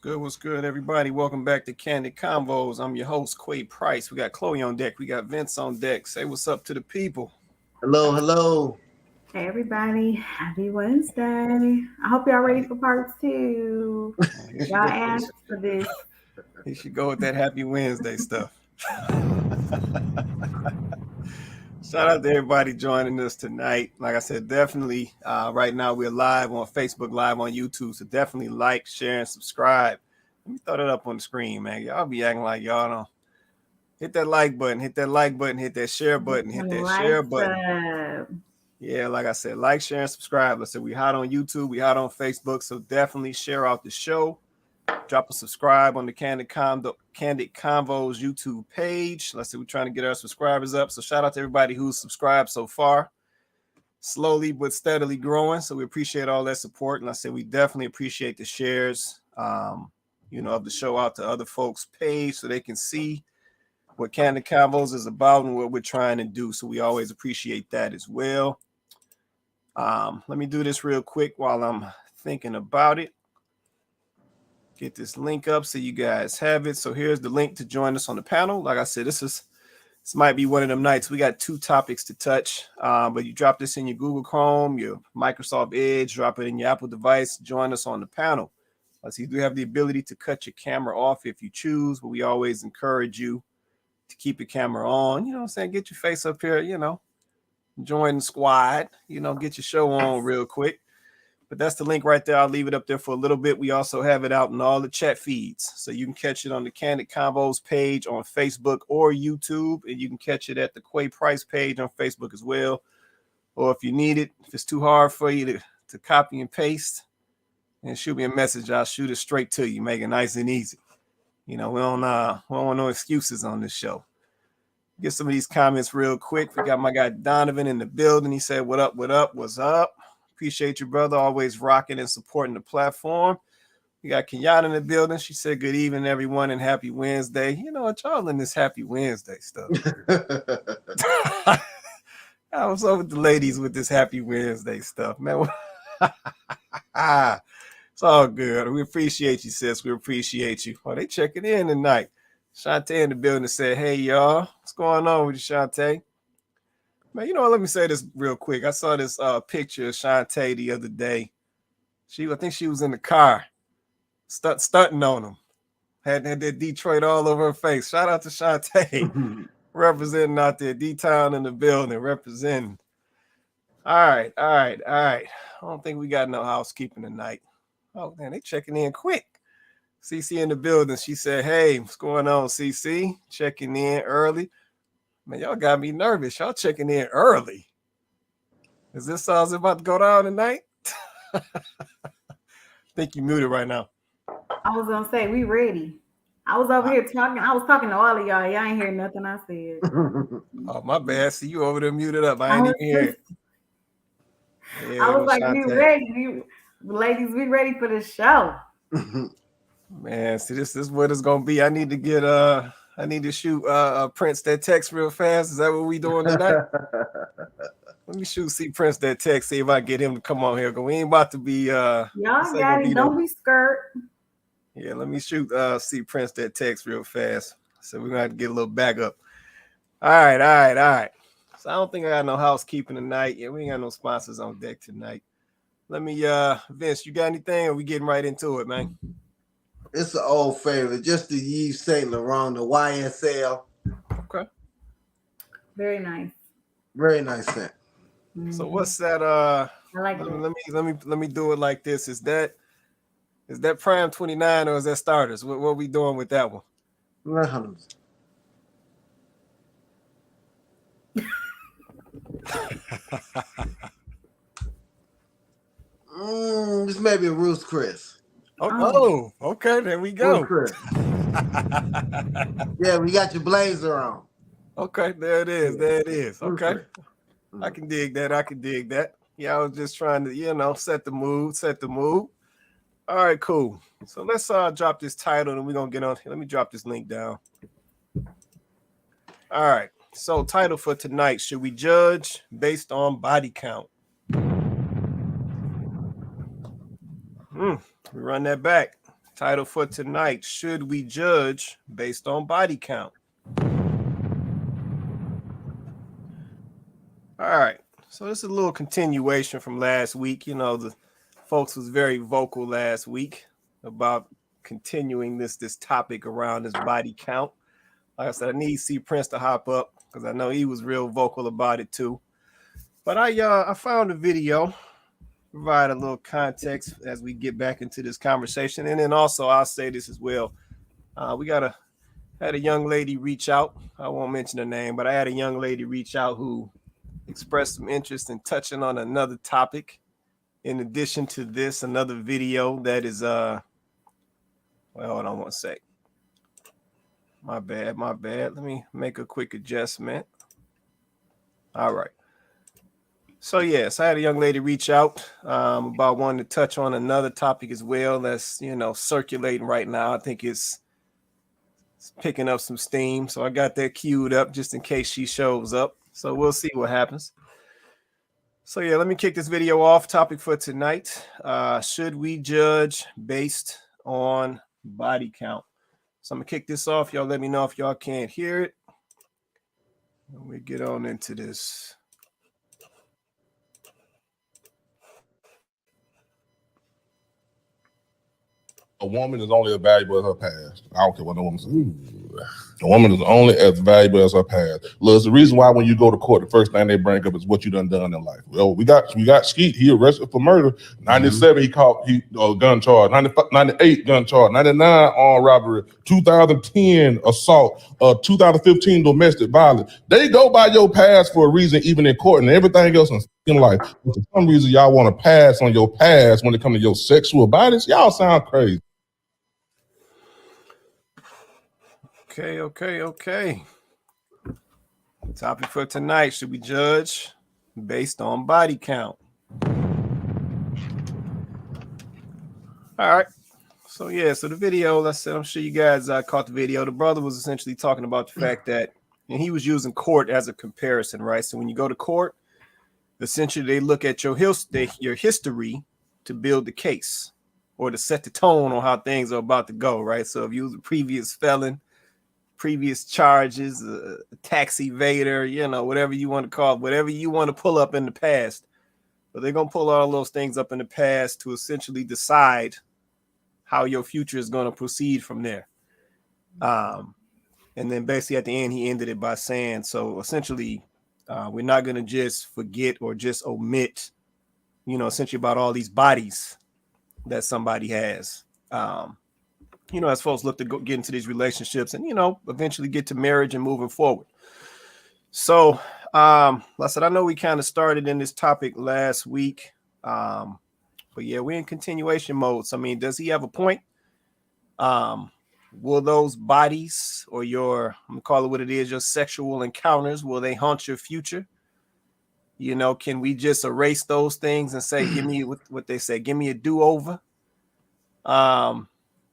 good? What's good, everybody? Welcome back to Candid Convos. I'm your host, Quay Price. We got Chloe on deck. We got Vince on deck. Say what's up to the people. Hello, hello. Hey everybody, happy Wednesday. I hope y'all ready for part two. He should Y'all go. asked for this. He should go with that Happy Wednesday stuff. Shout out to everybody joining us tonight. Like I said, definitely. Right now we're live on Facebook, live on YouTube. So definitely like, share, and subscribe. Let me throw that up on the screen, man. Y'all be acting like y'all don't. Hit that like button. Hit that like button. Hit that share button. Hit that share Lights button. up. Yeah, like I said, like, share, and subscribe. Let's say we hot on YouTube, we hot on Facebook, so definitely share out the show. Drop a subscribe on the Candid Convos YouTube page. Let's say we're trying to get our subscribers up. So shout out to everybody who's subscribed so far. Slowly but steadily growing. So we appreciate all that support. And I say we definitely appreciate the shares, of the show out to other folks' page so they can see what Candid Convos is about and what we're trying to do. So we always appreciate that as well. Let me do this real quick while I'm thinking about it. Get this link up so you guys have it. So here's the link to join us on the panel. Like I said, this might be one of them nights. We got two topics to touch, but you drop this in your Google Chrome, your Microsoft Edge, drop it in your Apple device, join us on the panel. So you do have the ability to cut your camera off if you choose, but we always encourage you to keep your camera on. You know what I'm saying? Get your face up here, join the squad, get your show on real quick. But that's the link right there. I'll leave it up there for a little bit. We also have it out in all the chat feeds. So you can catch it on the Candid Convos page on Facebook or YouTube. And you can catch it at the Quay Price page on Facebook as well. Or if you need it, if it's too hard for you to copy and paste, and shoot me a message, I'll shoot it straight to you. Make it nice and easy. We don't want no excuses on this show. Get some of these comments real quick. We got my guy Donovan in the building. He said, what up, what's up? Appreciate you, brother. Always rocking and supporting the platform. We got Kenyatta in the building. She said, good evening, everyone, and happy Wednesday. You know what, y'all in this happy Wednesday stuff. I was over with the ladies with this happy Wednesday stuff, man. It's all good. We appreciate you, sis. We appreciate you. Oh, they checking in tonight. Shantae in the building said, hey, y'all. What's going on with you, Shantae? Man, you know what? Let me say this real quick. I saw this picture of Shantae the other day. I think she was in the car, stunting on him. Had that Detroit all over her face. Shout out to Shantae, representing out there. D-Town in the building, representing. All right. I don't think we got no housekeeping tonight. Oh, man, they checking in quick. CC in the building. She said, hey, what's going on, CC? Checking in early. Man, y'all got me nervous. Y'all checking in early. Is this sauce about to go down tonight? I think you muted right now. I was gonna say we ready. I was over here talking. I was talking to all of y'all. Y'all ain't hear nothing I said. Oh, my bad. See you over there muted up. I ain't even hear it. Yeah, I was like, we ready. Ladies, we ready for the show. Man, see, this is what it's gonna be. I need to shoot Prince that text real fast. Is that what we doing tonight? Let me see Prince that text, see if I get him to come on here. Because we ain't about to be y'all got it. Don't be scared. Yeah, let me see Prince that text real fast. So we're gonna have to get a little backup. All right. So I don't think I got no housekeeping tonight. Yeah, we ain't got no sponsors on deck tonight. Let me Vince, you got anything, or we getting right into it, man? It's an old favorite, just the Yves Saint Laurent, the YSL. Okay. Very nice. Very nice scent. So what's that? I like it. Let me do it like this. Is that Prime 29 or is that starters? What are we doing with that one? 100. This may be a Ruth's Chris. Oh, okay. There we go. Yeah, we got your blazer on. Okay, there it is. Okay. I can dig that. Yeah, I was just trying to, set the mood. All right, cool. So let's drop this title and we're going to get on. Let me drop this link down. All right. So title for tonight, should we judge based on body count? We run that back. Title for tonight: should we judge based on body count? All right. So this is a little continuation from last week. You know, the folks was very vocal last week about continuing this topic around this body count. Like I said, I need C Prince to hop up because I know he was real vocal about it too. But I found a video, provide a little context as we get back into this conversation, and then also I'll say this as well. We had a young lady reach out. I won't mention her name, but I had a young lady reach out who expressed some interest in touching on another topic. In addition to this, another video that is well, hold on one sec. My bad. Let me make a quick adjustment. All right. So yes, I had a young lady reach out about wanting to touch on another topic as well that's, circulating right now. I think it's picking up some steam. So I got that queued up just in case she shows up. So we'll see what happens. So yeah, let me kick this video off. Topic for tonight: should we judge based on body count? So I'm gonna kick this off. Y'all let me know if y'all can't hear it. Let me get on into this. A woman is only as valuable as her past. I don't care what the woman says. A woman is only as valuable as her past. Look, it's the reason why when you go to court, the first thing they bring up is what you done in life. Well, we got Skeet. He arrested for murder. 97, he gun charge. 98 gun charge. 99 armed robbery. 2010 assault. 2015 domestic violence. They go by your past for a reason, even in court, and everything else in life. But for some reason, y'all want to pass on your past when it comes to your sexual bodies. Y'all sound crazy. Okay. Topic for tonight: should we judge based on body count? All right. So the video, I'm sure you guys caught the video. The brother was essentially talking about the fact that, and he was using court as a comparison, right? So when you go to court, essentially they look at your history to build the case or to set the tone on how things are about to go, right? So if you was a previous felon, previous charges, tax evader, whatever you want to call it, whatever you want to pull up in the past. But they're going to pull all those things up in the past to essentially decide how your future is going to proceed from there. And then basically at the end, he ended it by saying, so essentially, we're not going to just forget or just omit, essentially about all these bodies that somebody has. As folks look to get into these relationships and, eventually get to marriage and moving forward. So, like I said, I know we kind of started in this topic last week. But yeah, we're in continuation mode. So, I mean, does he have a point? Will those bodies or I'm gonna call it what it is, your sexual encounters, will they haunt your future? Can we just erase those things and say, give me what they say, give me a do-over?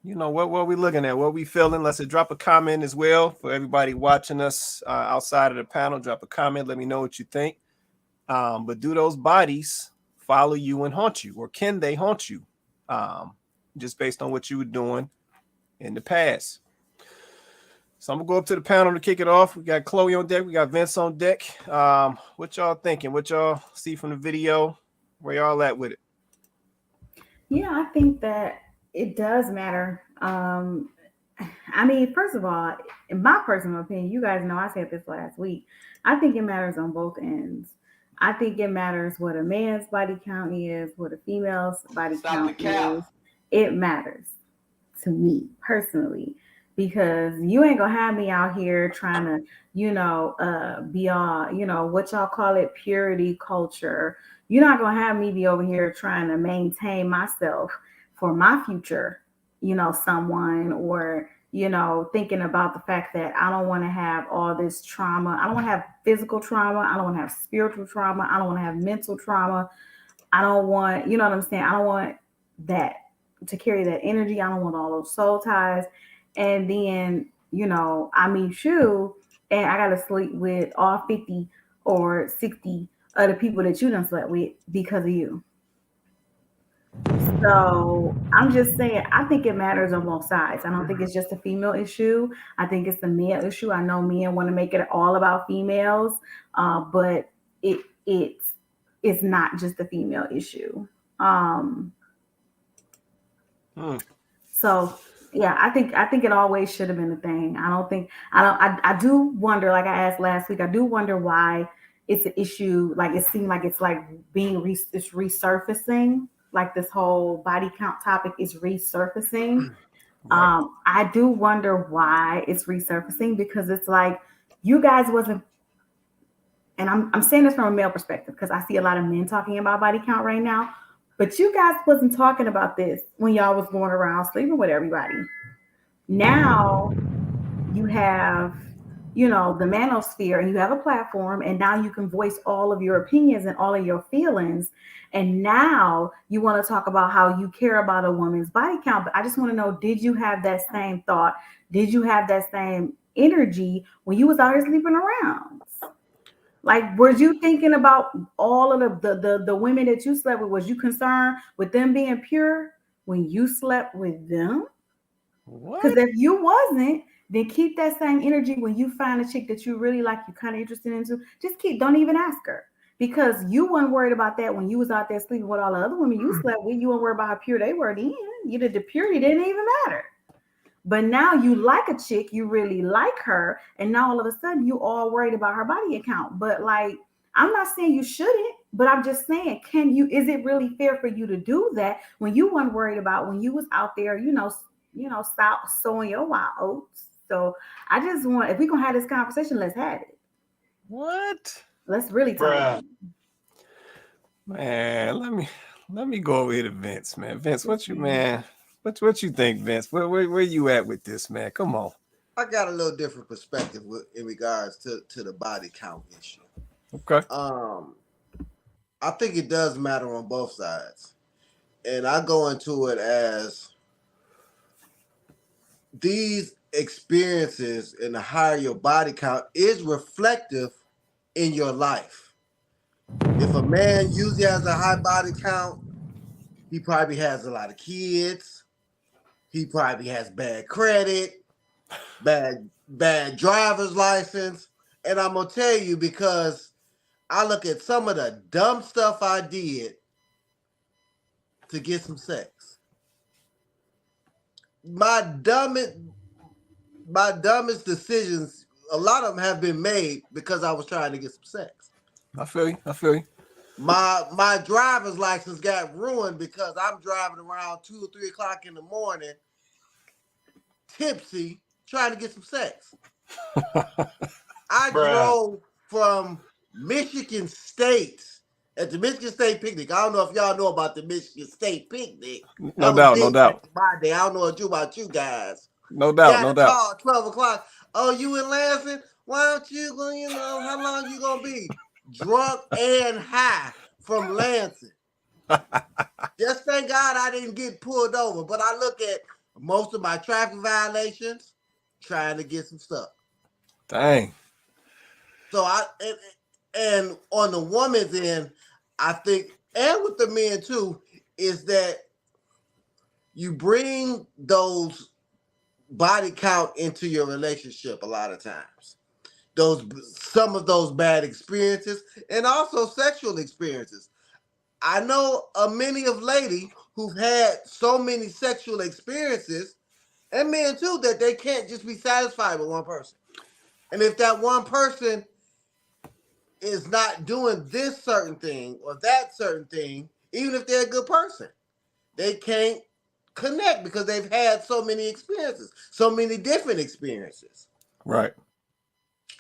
What are we looking at? What are we feeling? Let's drop a comment as well for everybody watching us outside of the panel. Drop a comment. Let me know what you think. But do those bodies follow you and haunt you, or can they haunt you? Just based on what you were doing in the past. So I'm gonna go up to the panel to kick it off. We got Chloe on deck. We got Vince on deck. What y'all thinking? What y'all see from the video? Where y'all at with it? Yeah, I think that it does matter. I mean, first of all, in my personal opinion, you guys know I said this last week. I think it matters on both ends. I think it matters what a man's body count is, what a female's body count is. It matters to me personally, because you ain't gonna have me out here trying to, be all, what y'all call it, purity culture. You're not gonna have me be over here trying to maintain myself for my future, someone, or, thinking about the fact that I don't want to have all this trauma. I don't want to have physical trauma. I don't want to have spiritual trauma. I don't want to have mental trauma. I don't want, you know what I'm saying? I don't want that to carry that energy. I don't want all those soul ties. And then, I meet you and I got to sleep with all 50 or 60 other people that you done slept with because of you. So I'm just saying, I think it matters on both sides. I don't think it's just a female issue. I think it's the male issue. I know men want to make it all about females, but it's not just a female issue. Um, Hmm. so yeah, I think it always should have been a thing. I do wonder, like I asked last week, I do wonder why it's an issue. Like it seemed like it's like it's resurfacing. Like this whole body count topic is resurfacing. Right. I do wonder why it's resurfacing because it's like you guys wasn't, and I'm saying this from a male perspective because I see a lot of men talking about body count right now, but you guys wasn't talking about this when y'all was going around sleeping with everybody. Now you have, the manosphere and you have a platform and now you can voice all of your opinions and all of your feelings. And now you want to talk about how you care about a woman's body count. But I just want to know, did you have that same thought? Did you have that same energy when you was out here sleeping around? Like, were you thinking about all of the women that you slept with? Was you concerned with them being pure when you slept with them? Because What? if you wasn't, then keep that same energy when you find a chick that you really like, you kind of interested into. Don't even ask her. Because you weren't worried about that when you was out there sleeping with all the other women you slept with. You weren't worried about how pure they were then. The purity didn't even matter. But now you like a chick, you really like her, and now all of a sudden you all worried about her body account. But like, I'm not saying you shouldn't, but I'm just saying, is it really fair for you to do that when you weren't worried about when you was out there, stop sowing your wild oats? So I just want, if we're gonna have this conversation, let's have it. What? Let's really talk. Man, let me go over here to Vince, man. Vince, what you think, Vince? Where you at with this, man? Come on. I got a little different perspective in regards to the body count issue. Okay. I think it does matter on both sides, and I go into it as these experiences and the higher your body count is reflective in your life. If a man usually has a high body count, he probably has a lot of kids. He probably has bad credit, bad driver's license. And I'm gonna tell you, because I look at some of the dumb stuff I did to get some sex. My dumbest decisions, a lot of them have been made because I was trying to get some sex. I feel you. My driver's license got ruined because I'm driving around 2 or 3 o'clock in the morning, tipsy, trying to get some sex. I drove from Michigan State at the Michigan State picnic. I don't know if y'all know about the Michigan State picnic. No doubt. My day. I don't know about you guys. No doubt. Call at 12 o'clock. Oh, you in Lansing? Why don't you go, how long you gonna be? Drunk and high from Lansing. Just thank God I didn't get pulled over. But I look at most of my traffic violations trying to get some stuff. Dang. So and on the woman's end, I think, and with the men too, is that you bring those body count into your relationship a lot of times. Some of those bad experiences and also sexual experiences. I know many of ladies who've had so many sexual experiences, and men too, that they can't just be satisfied with one person. And if that one person is not doing this certain thing or that certain thing, even if they're a good person, they can't connect because they've had so many experiences, so many different experiences. Right.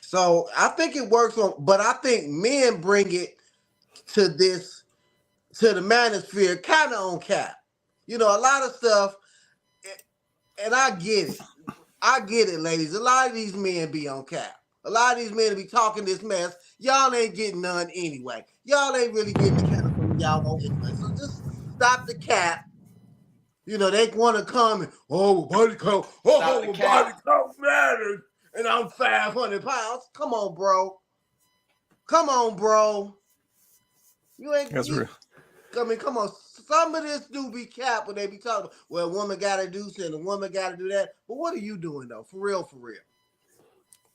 So I think it works but I think men bring it to the manosphere kind of on cap. A lot of stuff, and I get it. I get it, ladies. A lot of these men be on cap. A lot of these men be talking this mess. Y'all ain't getting none anyway. Y'all ain't really getting the kind of women y'all want anyway. So just stop the cap. They want to come and, body count. Body count matters. And I'm 500 pounds. Come on, bro. You ain't. That's real. I mean, come on. some of this do be capped when they be talking. Well, a woman got to do this and a woman got to do that. But what are you doing though? For real, for real.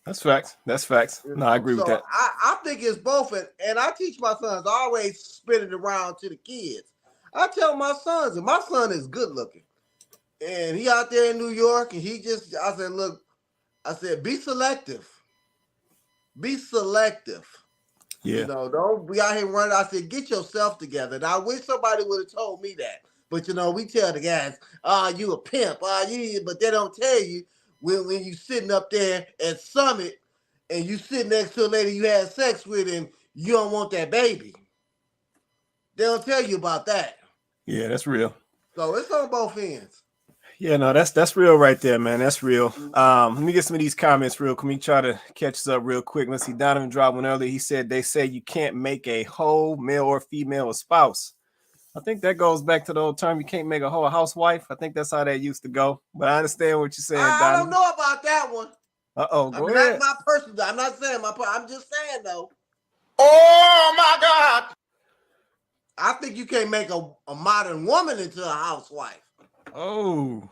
That's facts. That's facts. No, I agree with that. I think it's both, and I teach my sons. I always spin it around to the kids. I tell my sons, and my son is good looking, and he out there in New York, and I said, look, be selective. Be selective. Yeah. You know, don't be out here running. I said, get yourself together. And I wish somebody would have told me that. But you know, we tell the guys, you a pimp, but they don't tell you when you sitting up there at Summit and you sit next to a lady you had sex with and you don't want that baby. They don't tell you about that. Yeah, that's real. So it's on both ends. Yeah, no, that's real right there, man. That's real. Let me get some of these comments real quick. Let me try to catch us up real quick. Let's see. Donovan dropped one earlier. He said they say you can't make a hoe, male or female, a spouse. I think that goes back to the old term. You can't make a hoe a housewife. I think that's how that used to go. But I understand what you're saying, Donovan. I don't know about that one. Go ahead. Not my personal. I'm not saying my. I'm just saying though. Oh my God! I think you can't make a modern woman into a housewife. Oh.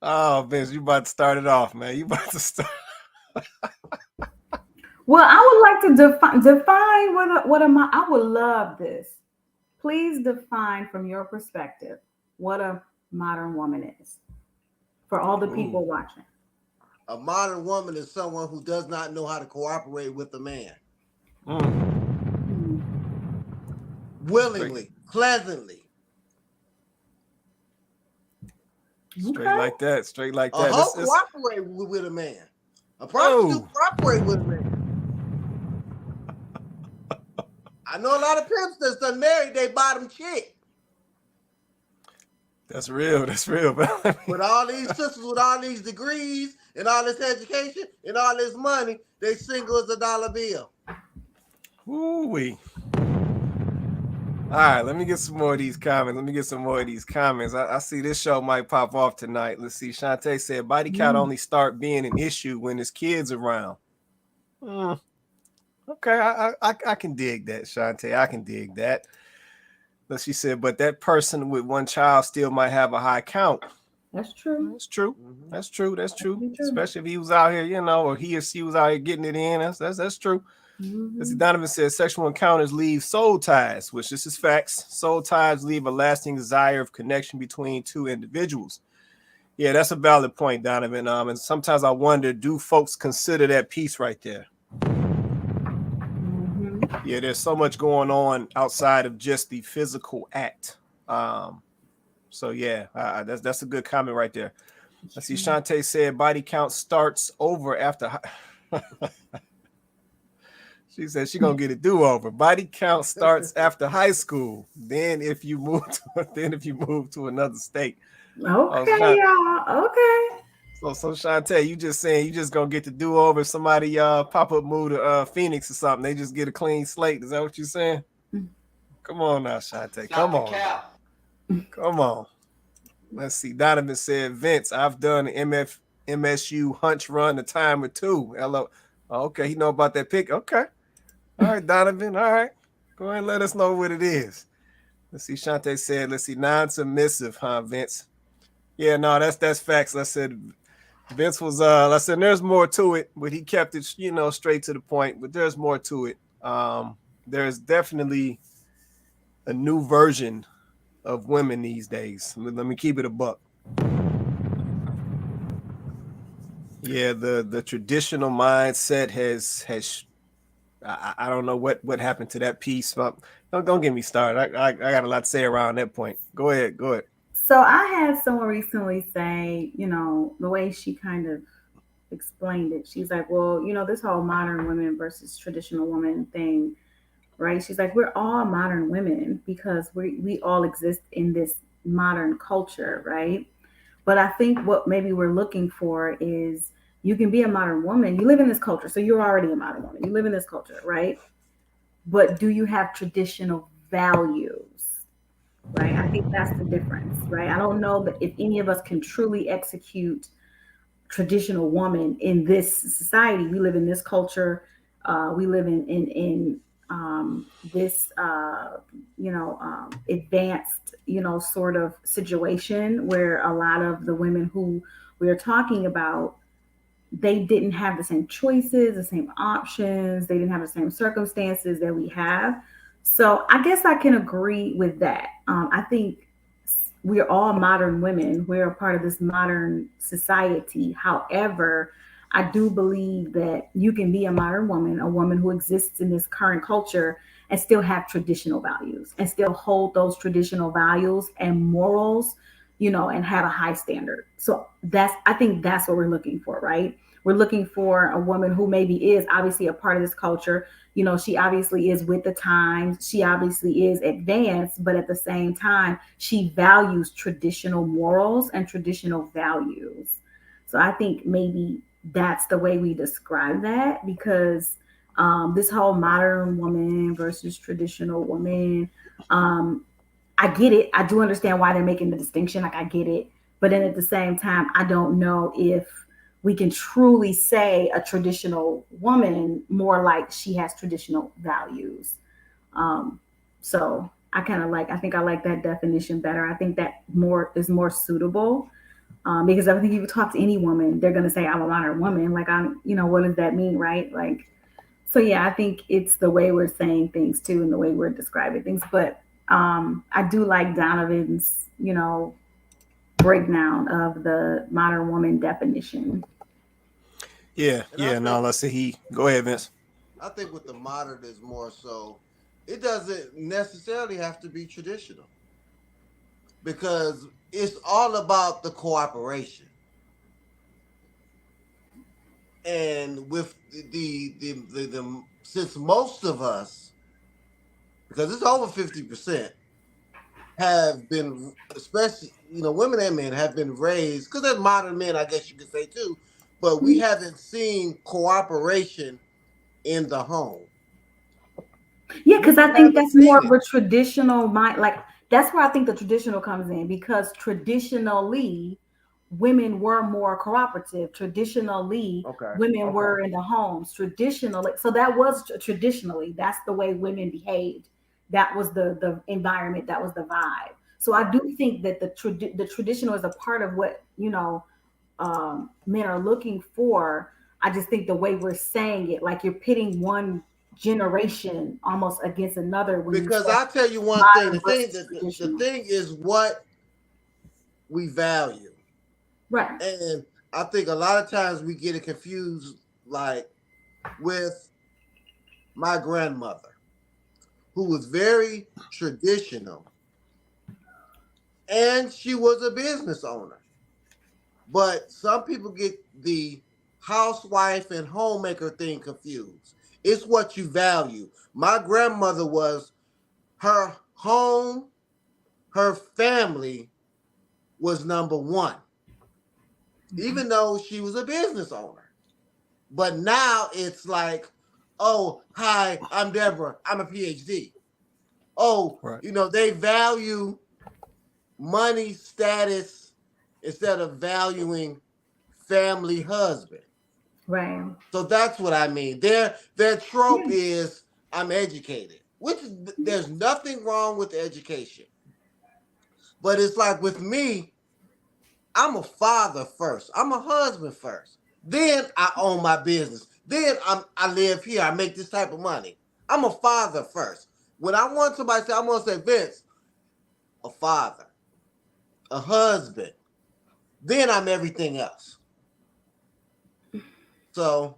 Oh, Vince, you about to start it off, man. You about to start. Well, I would like to define I would love this. Please define from your perspective what a modern woman is for all the people watching. A modern woman is someone who does not know how to cooperate with a man. Willingly, pleasantly. Straight like that. Straight like that. A hoe cooperate with a man. A prostitute cooperate with a man. I know a lot of pimps that's done married their bottom chick. That's real. That's real. With all these sisters with all these degrees and all this education and all this money, they single as a dollar bill. Ooh-wee. All right, let me get some more of these comments. I see this show might pop off tonight. Let's see. Shantae said body count only start being an issue when there's kids around. Okay, I can dig that, Shantae. I can dig that. But she said, but that person with one child still might have a high count. That's true. That's true. That's true. That's true. Especially if he was out here, or he or she was out here getting it in. That's true. As Donovan says, sexual encounters leave soul ties, which this is facts. Soul ties leave a lasting desire of connection between two individuals. Yeah, that's a valid point, Donovan. And sometimes I wonder, do folks consider that piece right there? Yeah, there's so much going on outside of just the physical act. So yeah, that's a good comment right there. I see Shantae said body count starts over after. She said she's gonna get a do-over. Body count starts after high school. Then if you move to another state. Okay, y'all. Okay. So Shantae, you just saying you just gonna get the do-over if somebody pop up move to Phoenix or something. They just get a clean slate. Is that what you're saying? Come on now, Shantae. Come on. Come on. Let's see. Donovan said, Vince, I've done an MSU hunch run a time or two. Hello. Okay, he know about that pick. Okay. All right, Donovan. All right. Go ahead and let us know what it is. Let's see. Shantae said, let's see, non-submissive, huh, Vince? Yeah, no, that's facts. I said Vince was I said there's more to it, but he kept it, straight to the point. But there's more to it. There's definitely a new version of women these days. Let me keep it a buck. Yeah, the traditional mindset has I don't know what happened to that piece. But don't get me started. I got a lot to say around that point. Go ahead. So I had someone recently say, the way she kind of explained it. She's like, well, this whole modern women versus traditional woman thing, right? She's like, we're all modern women because we all exist in this modern culture, right? But I think what maybe we're looking for is you can be a modern woman. You live in this culture, so you're already a modern woman. You live in this culture, right? But do you have traditional values, right? I think that's the difference, right? I don't know that if any of us can truly execute traditional woman in this society. We live in this culture. We live in this advanced sort of situation where a lot of the women who we are talking about, they didn't have the same choices, the same options, they didn't have the same circumstances that we have. So I guess I can agree with that. I think we're all modern women. We're a part of this modern society. However, I do believe that you can be a modern woman, a woman who exists in this current culture, and still have traditional values and still hold those traditional values and morals, and have a high standard. So I think that's what we're looking for, right? We're looking for a woman who maybe is obviously a part of this culture. She obviously is with the times. She obviously is advanced, but at the same time, she values traditional morals and traditional values. So I think maybe that's the way we describe that, because this whole modern woman versus traditional woman, I get it. I do understand why they're making the distinction. Like, I get it. But then at the same time, I don't know if we can truly say a traditional woman more like she has traditional values. So I think I like that definition better. I think that more is more suitable, because I think if you talk to any woman, they're going to say, I'm a modern woman. Like, what does that mean? Right. Like, so yeah, I think it's the way we're saying things too, and the way we're describing things. But I do like Donovan's, breakdown of the modern woman definition. Yeah, And I yeah. No, think let's see. Go ahead, Vince. with the modern is more so. It doesn't necessarily have to be traditional because it's all about the cooperation. And with the since most of us, because it's over 50%, have been, especially women and men have been raised, because they're modern men, I guess you could say too, but we haven't seen cooperation in the home. Yeah, We because I think haven't that's more seen of it a traditional mind. Like, that's where I think the traditional comes in, because traditionally women were more cooperative. Traditionally, Okay. women Okay. were in the homes. Traditionally, so that was traditionally, that's the way women behaved. That was the environment. That was the vibe. So I do think that the traditional is a part of what men are looking for. I just think the way we're saying it, like you're pitting one generation almost against another when you Because say I'll tell you one thing. modern The thing versus that the traditional. thing is what we value. Right. And I think a lot of times we get it confused, like with my grandmother, who was very traditional, and she was a business owner. But some people get the housewife and homemaker thing confused. It's what you value. My grandmother was, her home, her family was number one, even though she was a business owner. But now it's like, oh, hi, I'm Deborah. I'm a PhD. Oh, Right. they value money, status, instead of valuing family husband. Right. So that's what I mean. Their trope Yeah. is, I'm educated, which there's nothing wrong with education. But it's like with me, I'm a father first. I'm a husband first. Then I own my business. Then I live here. I make this type of money. I'm a father first. When I want somebody to say, I'm gonna say, Vince, a father, a husband. Then I'm everything else. So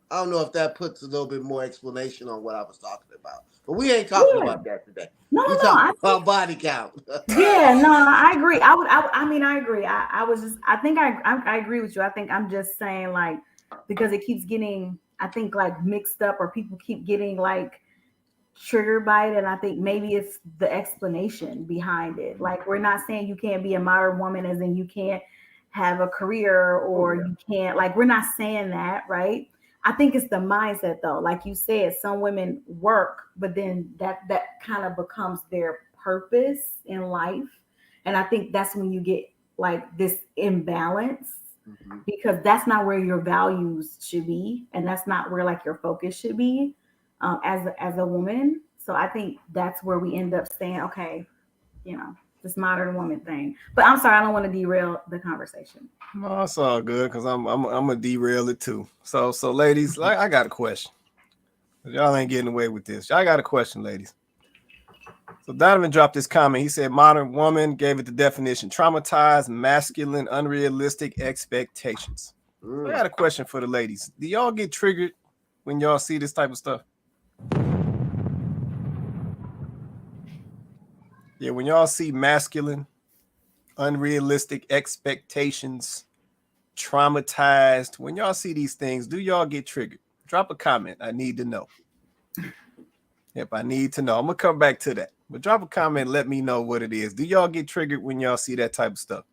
I don't know if that puts a little bit more explanation on what I was talking about. But we ain't talking Yeah. about that today. No, We no, talking I think about body count. yeah, no, I agree. I agree. I was just, I think I agree with you. I think I'm just saying, like, because it keeps getting, I think, like, mixed up, or people keep getting like triggered by it. And I think maybe it's the explanation behind it. Like, we're not saying you can't be a modern woman as in you can't have a career, or you can't, like, we're not saying that, right? I think it's the mindset though. Like you said, some women work, but then that kind of becomes their purpose in life. And I think that's when you get like this imbalance, because that's not where your values should be, and that's not where like your focus should be. as a woman. So I think that's where we end up saying, okay, this modern woman thing. But I'm sorry, I don't want to derail the conversation. No, it's all good because I'm gonna derail it too. So ladies, like I got a question. Y'all ain't getting away with this. Y'all got a question, ladies. So Donovan dropped this comment. He said, "Modern woman," gave it the definition: traumatized, masculine, unrealistic expectations. So I got a question for the ladies. Do y'all get triggered when y'all see this type of stuff? Yeah, when y'all see masculine, unrealistic expectations, traumatized, when y'all see these things, do y'all get triggered? Drop a comment. I need to know. Yep, I need to know. I'm gonna come back to that. But drop a comment, let me know what it is. Do y'all get triggered when y'all see that type of stuff?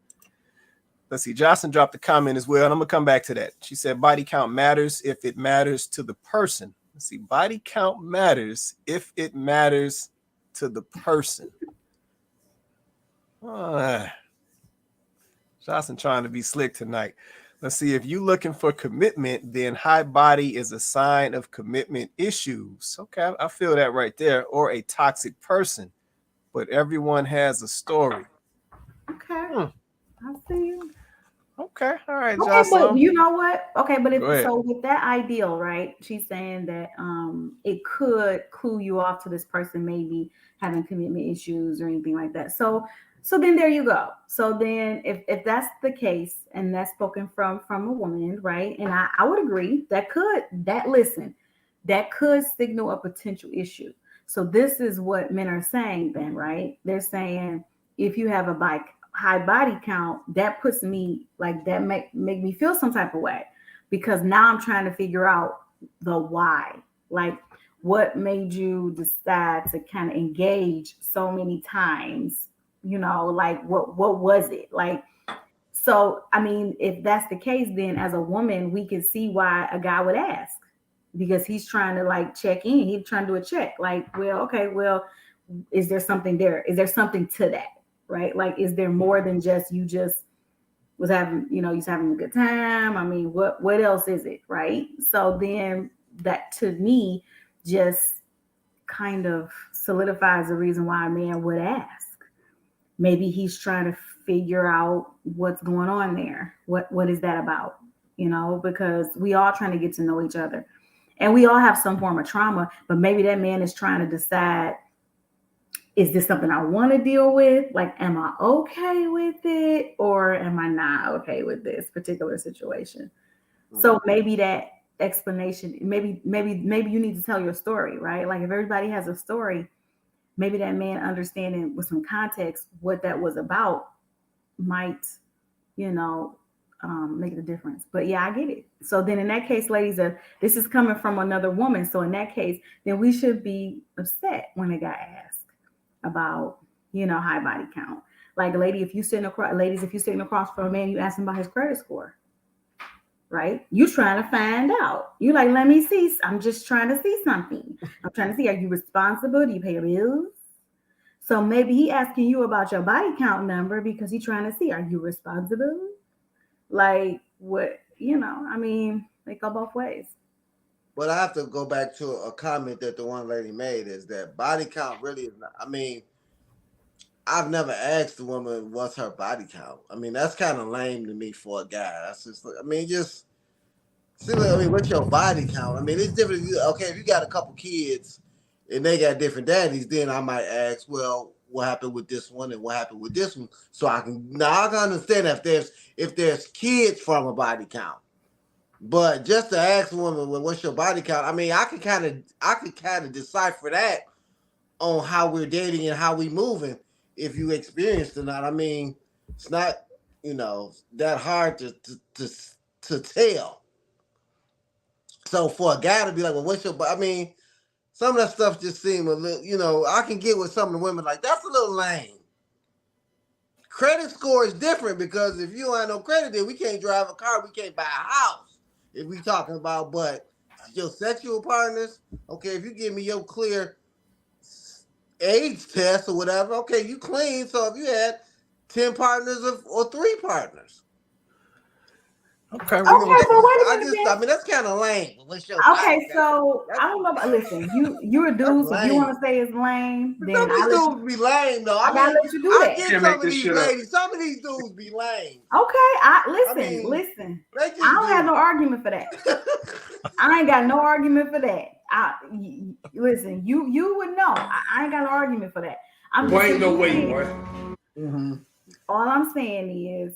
Let's see. Jocelyn dropped a comment as well, and I'm gonna come back to that. She said body count matters if it matters to the person. Let's see. Body count matters if it matters to the person. Jocelyn trying to be slick tonight. Let's see. If you're looking for commitment, then high body is a sign of commitment issues. Okay, I feel that right there. Or a toxic person. But everyone has a story. Okay. I see you. Okay. All right, Okay, Jocelyn. but you know what? Okay, but Go ahead. so with that ideal, right? She's saying that it could clue you off to this person maybe having commitment issues or anything like that. So then there you go. So then if that's the case and that's spoken from a woman, right? And I would agree that could signal a potential issue. So this is what men are saying then, right? They're saying if you have a high body count, that puts me like that make me feel some type of way, because now I'm trying to figure out the why. Like, what made you decide to kind of engage so many times? Like what was it like? So I mean, if that's the case, then as a woman, we can see why a guy would ask, because he's trying to like check in. He's trying to do a check. Like, well, okay, well, is there something there? Is there something to that? Right? Like, is there more than just you just was having, you're having a good time? I mean, what else is it? Right? So then that to me just kind of solidifies the reason why a man would ask. Maybe he's trying to figure out what's going on there. What is that about? Because we all trying to get to know each other. And we all have some form of trauma, but maybe that man is trying to decide, is this something I want to deal with? Like, am I okay with it, or am I not okay with this particular situation? So maybe that explanation, maybe you need to tell your story, right? Like, if everybody has a story, maybe that man understanding with some context what that was about might, make the difference. But yeah, I get it. So then in that case, ladies, this is coming from another woman. So in that case, then we should be upset when a guy asks about, high body count. Like, ladies, if you're sitting across from a man, you ask him about his credit score, right? You trying to find out. You like, let me see. I'm just trying to see something. I'm trying to see, are you responsible? Do you pay your bills? So maybe he asking you about your body count number because he's trying to see, are you responsible? Like, what, I mean, they go both ways. But I have to go back to a comment that the one lady made, is that body count really is not, I mean, I've never asked a woman what's her body count. I mean, that's kind of lame to me for a guy. That's just, I mean, just see, I mean, what's your body count? I mean, it's different. If you got a couple kids and they got different daddies, then I might ask, well, what happened with this one and what happened with this one? So I can understand if there's kids from a body count. But just to ask a woman, well, what's your body count? I mean, I could kind of decipher that on how we're dating and how we moving, if you experienced or not. I mean, it's not, that hard to tell. So for a guy to be like, well, what's your, I mean, some of that stuff just seemed a little, I can get with some of the women like, that's a little lame. Credit score is different, because if you don't have no credit, then we can't drive a car, we can't buy a house. If we talking about, but your sexual partners, okay, if you give me your clear AIDS test or whatever, okay, you clean. So if you had 10 partners or 3 partners. Okay. Okay, so wait a I minute. Then. mean, that's kind of lame. What's your Okay, body count? so I don't know. Listen, you're a dude, so if you want to say it's lame, then Some of these I'll let you, dudes be lame though. I gotta let you do I that. get some of these ladies. Some of these dudes be lame. Okay, listen. They just I don't have no argument for that. I ain't got no argument for that. Listen, you would know. I ain't got no argument for that. I'm just ain't no way, saying, boy. Mm-hmm. all I'm saying is,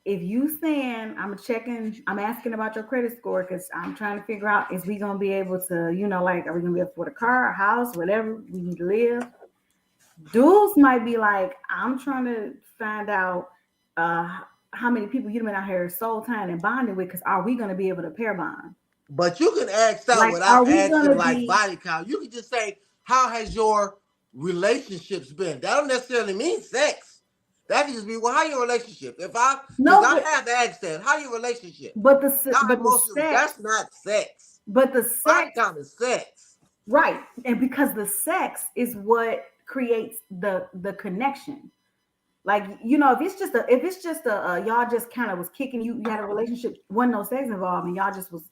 if you saying I'm asking about your credit score because I'm trying to figure out, is we gonna be able to, like, are we gonna be able to afford a car, a house, whatever we need to live? Dudes might be like, I'm trying to find out how many people you've been out here soul tying and bonding with, because are we gonna be able to pair bond? But you can ask that Like, without are we asking gonna like be body count. You can just say, how has your relationships been? That don't necessarily mean sex. That can just be, well, how your relationship? Because I have to ask that. How your relationship? but Not the emotional. sex, That's not sex. but the Body sex, count is sex. right? And because the sex is what creates the connection. Like, if it's just a y'all just kind of was kicking, you had a relationship, wasn't no sex involved, and y'all just was,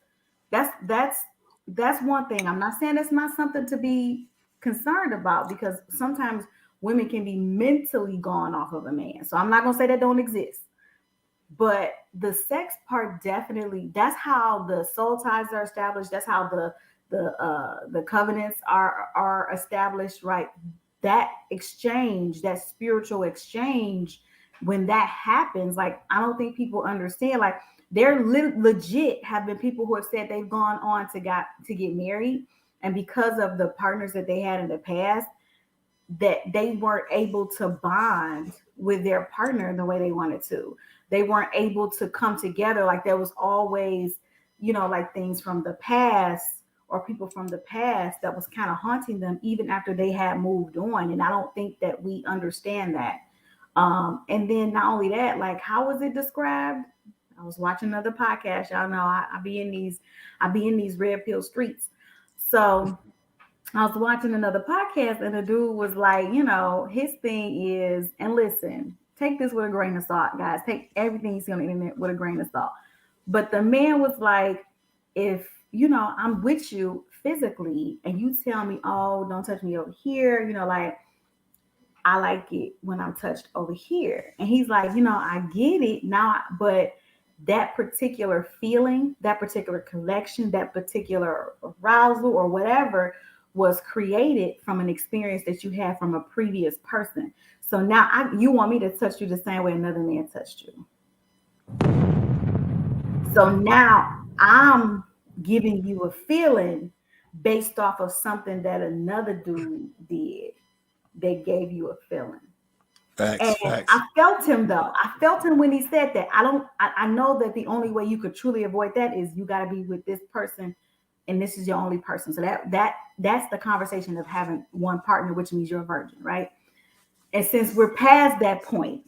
that's one thing. I'm not saying that's not something to be concerned about, because sometimes women can be mentally gone off of a man. So I'm not gonna say that don't exist. But the sex part, definitely, that's how the soul ties are established. That's how the covenants are established, right? That exchange, that spiritual exchange, when that happens, like, I don't think people understand. Like, there legit have been people who have said they've gone on to get married, and because of the partners that they had in the past, that they weren't able to bond with their partner the way they wanted to. They weren't able to come together. Like, there was always, like, things from the past or people from the past that was kind of haunting them even after they had moved on. And I don't think that we understand that. And then not only that, like, how was it described? I was watching another podcast. Y'all know I be in these red pill streets. So I was watching another podcast, and the dude was like, his thing is, and listen, take this with a grain of salt, guys. Take everything you see on the internet with a grain of salt. But the man was like, if, I'm with you physically and you tell me, oh, don't touch me over here, like, I like it when I'm touched over here. And he's like, I get it now, but that particular feeling, that particular connection, that particular arousal or whatever was created from an experience that you had from a previous person. So now you want me to touch you the same way another man touched you. So now I'm giving you a feeling based off of something that another dude did that gave you a feeling. Facts. I felt him though. I felt him when he said that. I know that the only way you could truly avoid that is you got to be with this person, and this is your only person. So that's the conversation of having one partner, which means you're a virgin, right? And since we're past that point,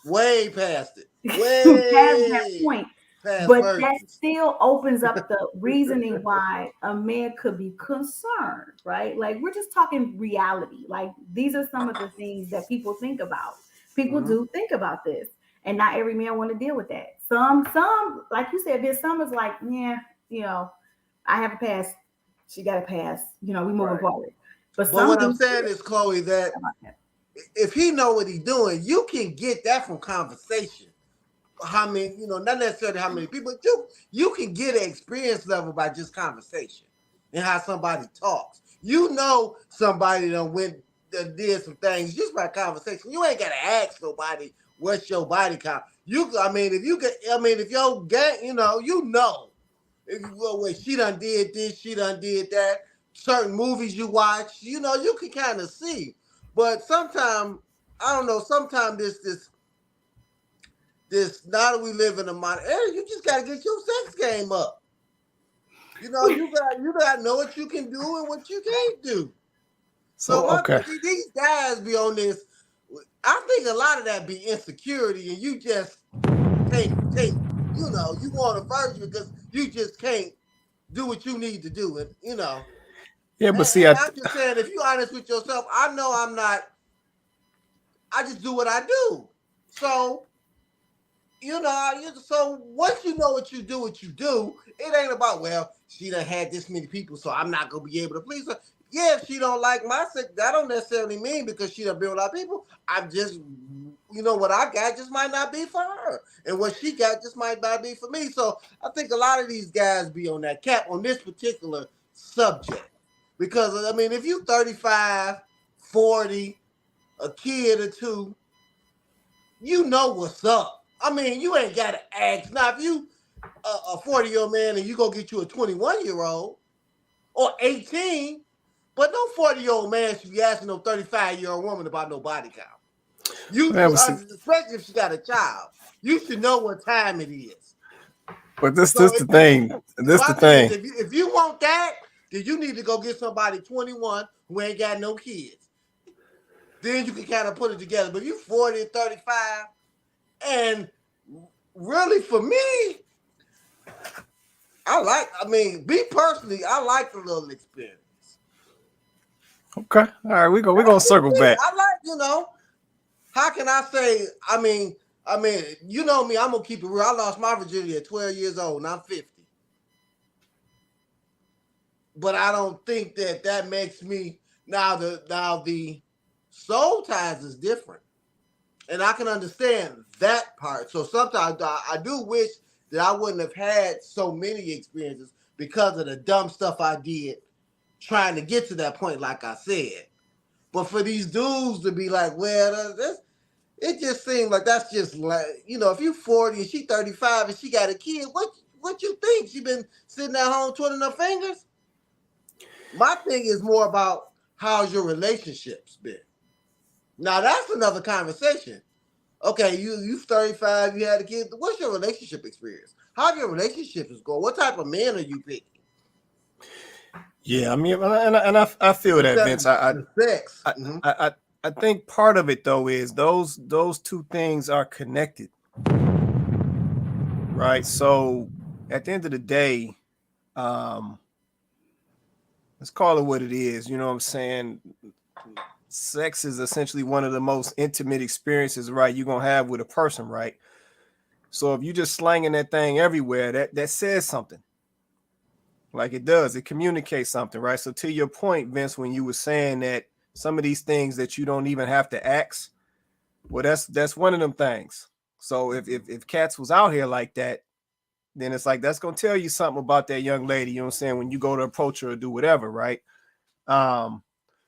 way past it, past that point, but virgins. that still opens up the reasoning why a man could be concerned, right? Like, we're just talking reality. Like, these are some of the things that people think about. People do think about this, and not every man want to deal with that. Some, like you said, there's some is like, yeah, I have a pass. She got a pass. We moving forward. But what I'm saying is, Chloe, that if he know what he's doing, you can get that from conversation. How many, not necessarily how many people, you can get an experience level by just conversation and how somebody talks. Somebody did some things just by conversation. You ain't gotta ask nobody what's your body count. If your gang, if she done did this, she done did that. Certain movies you watch, you can kind of see. But sometimes, I don't know, sometimes this now that we live in a modern era, you just gotta get your sex game up. You gotta know what you can do and what you can't do. So these guys be on this. I think a lot of that be insecurity, and you just can't you want a virgin because you just can't do what you need to do, and Yeah, but see, I'm just saying, if you're honest with yourself, I know I'm not. I just do what I do. So, so once you know what you do, it ain't about, well, she done had this many people, so I'm not gonna be able to please her. Yeah, if she don't like my sex, that don't necessarily mean because she done been with a lot of people. I'm just, what I got just might not be for her, and what she got just might not be for me. So I think a lot of these guys be on that cap on this particular subject because I mean, if you 35, 40, a kid or two, you know what's up. I mean, you ain't got to ask. Now, if you a 40-year-old man and you go get you a 21-year-old or 18, but no 40-year-old man should be asking no 35-year-old woman about no body count. Especially if she got a child. You should know what time it is. But this the thing. If you want that, then you need to go get somebody 21 who ain't got no kids. Then you can kind of put it together. But if you 40 and 35, and really for me, me personally, I like the little experience. Okay. All right, we're gonna circle back. I like, how can I say, I mean, you know me, I'm gonna keep it real. I lost my virginity at 12 years old and I'm 50. But I don't think that makes me now the soul ties is different. And I can understand that part. So sometimes I do wish that I wouldn't have had so many experiences because of the dumb stuff I did trying to get to that point, like I said. But for these dudes to be like, well, it just seems like that's just like, if you 40 and she 35 and she got a kid, what you think? She been sitting at home twiddling her fingers? My thing is more about how's your relationships been. Now that's another conversation. Okay, you 35, you had a kid. What's your relationship experience? How have your relationships going? What type of men are you picking? Yeah, I mean, and I feel that, Vince. I think part of it though is those two things are connected, right? So at the end of the day, let's call it what it is. You know what I'm saying? Sex is essentially one of the most intimate experiences, right, you're gonna have with a person, right? So if you just slanging that thing everywhere, that says something. Like it does, it communicates something, right? So to your point, Vince, when you were saying that some of these things that you don't even have to ask, well, that's one of them things. So if Cats was out here like that, then it's like that's gonna tell you something about that young lady, you know what I'm saying, when you go to approach her or do whatever, right?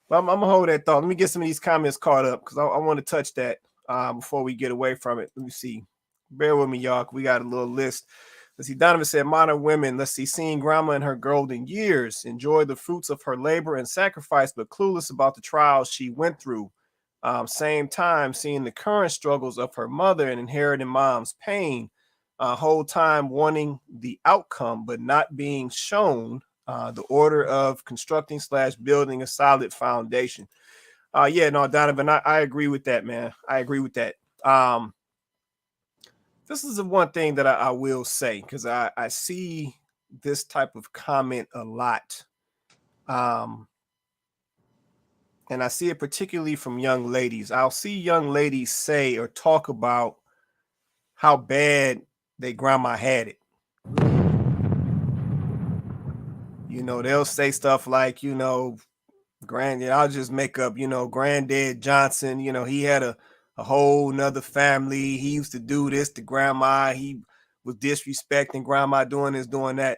Well, I'm gonna hold that thought. Let me get some of these comments caught up because I want to touch that before we get away from it. Let me see. Bear with me, y'all. We got a little list. Let's see. Donovan said, modern women, let's see, seeing grandma in her golden years, enjoy the fruits of her labor and sacrifice, but clueless about the trials she went through. Same time, seeing the current struggles of her mother and inheriting mom's pain. Whole time wanting the outcome, but not being shown the order of constructing / building a solid foundation. Yeah, no, Donovan, I agree with that, man. I agree with that. This is the one thing that I will say, because I see this type of comment a lot. And I see it particularly from young ladies. I'll see young ladies say or talk about how bad their grandma had it. They'll say stuff like, I'll just make up, Granddad Johnson, he had a whole nother family. He used to do this to grandma. He was disrespecting grandma, doing this, doing that.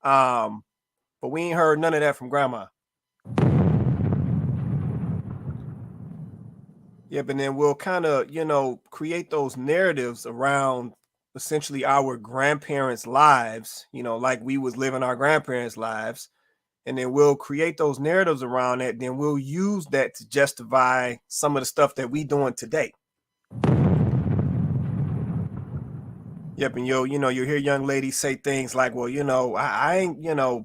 But we ain't heard none of that from grandma. Yeah, but then we'll kind of, create those narratives around essentially our grandparents' lives, like we was living our grandparents' lives. And then we'll create those narratives around that. Then we'll use that to justify some of the stuff that we doing today. Yep, and you hear young ladies say things like, well, I ain't,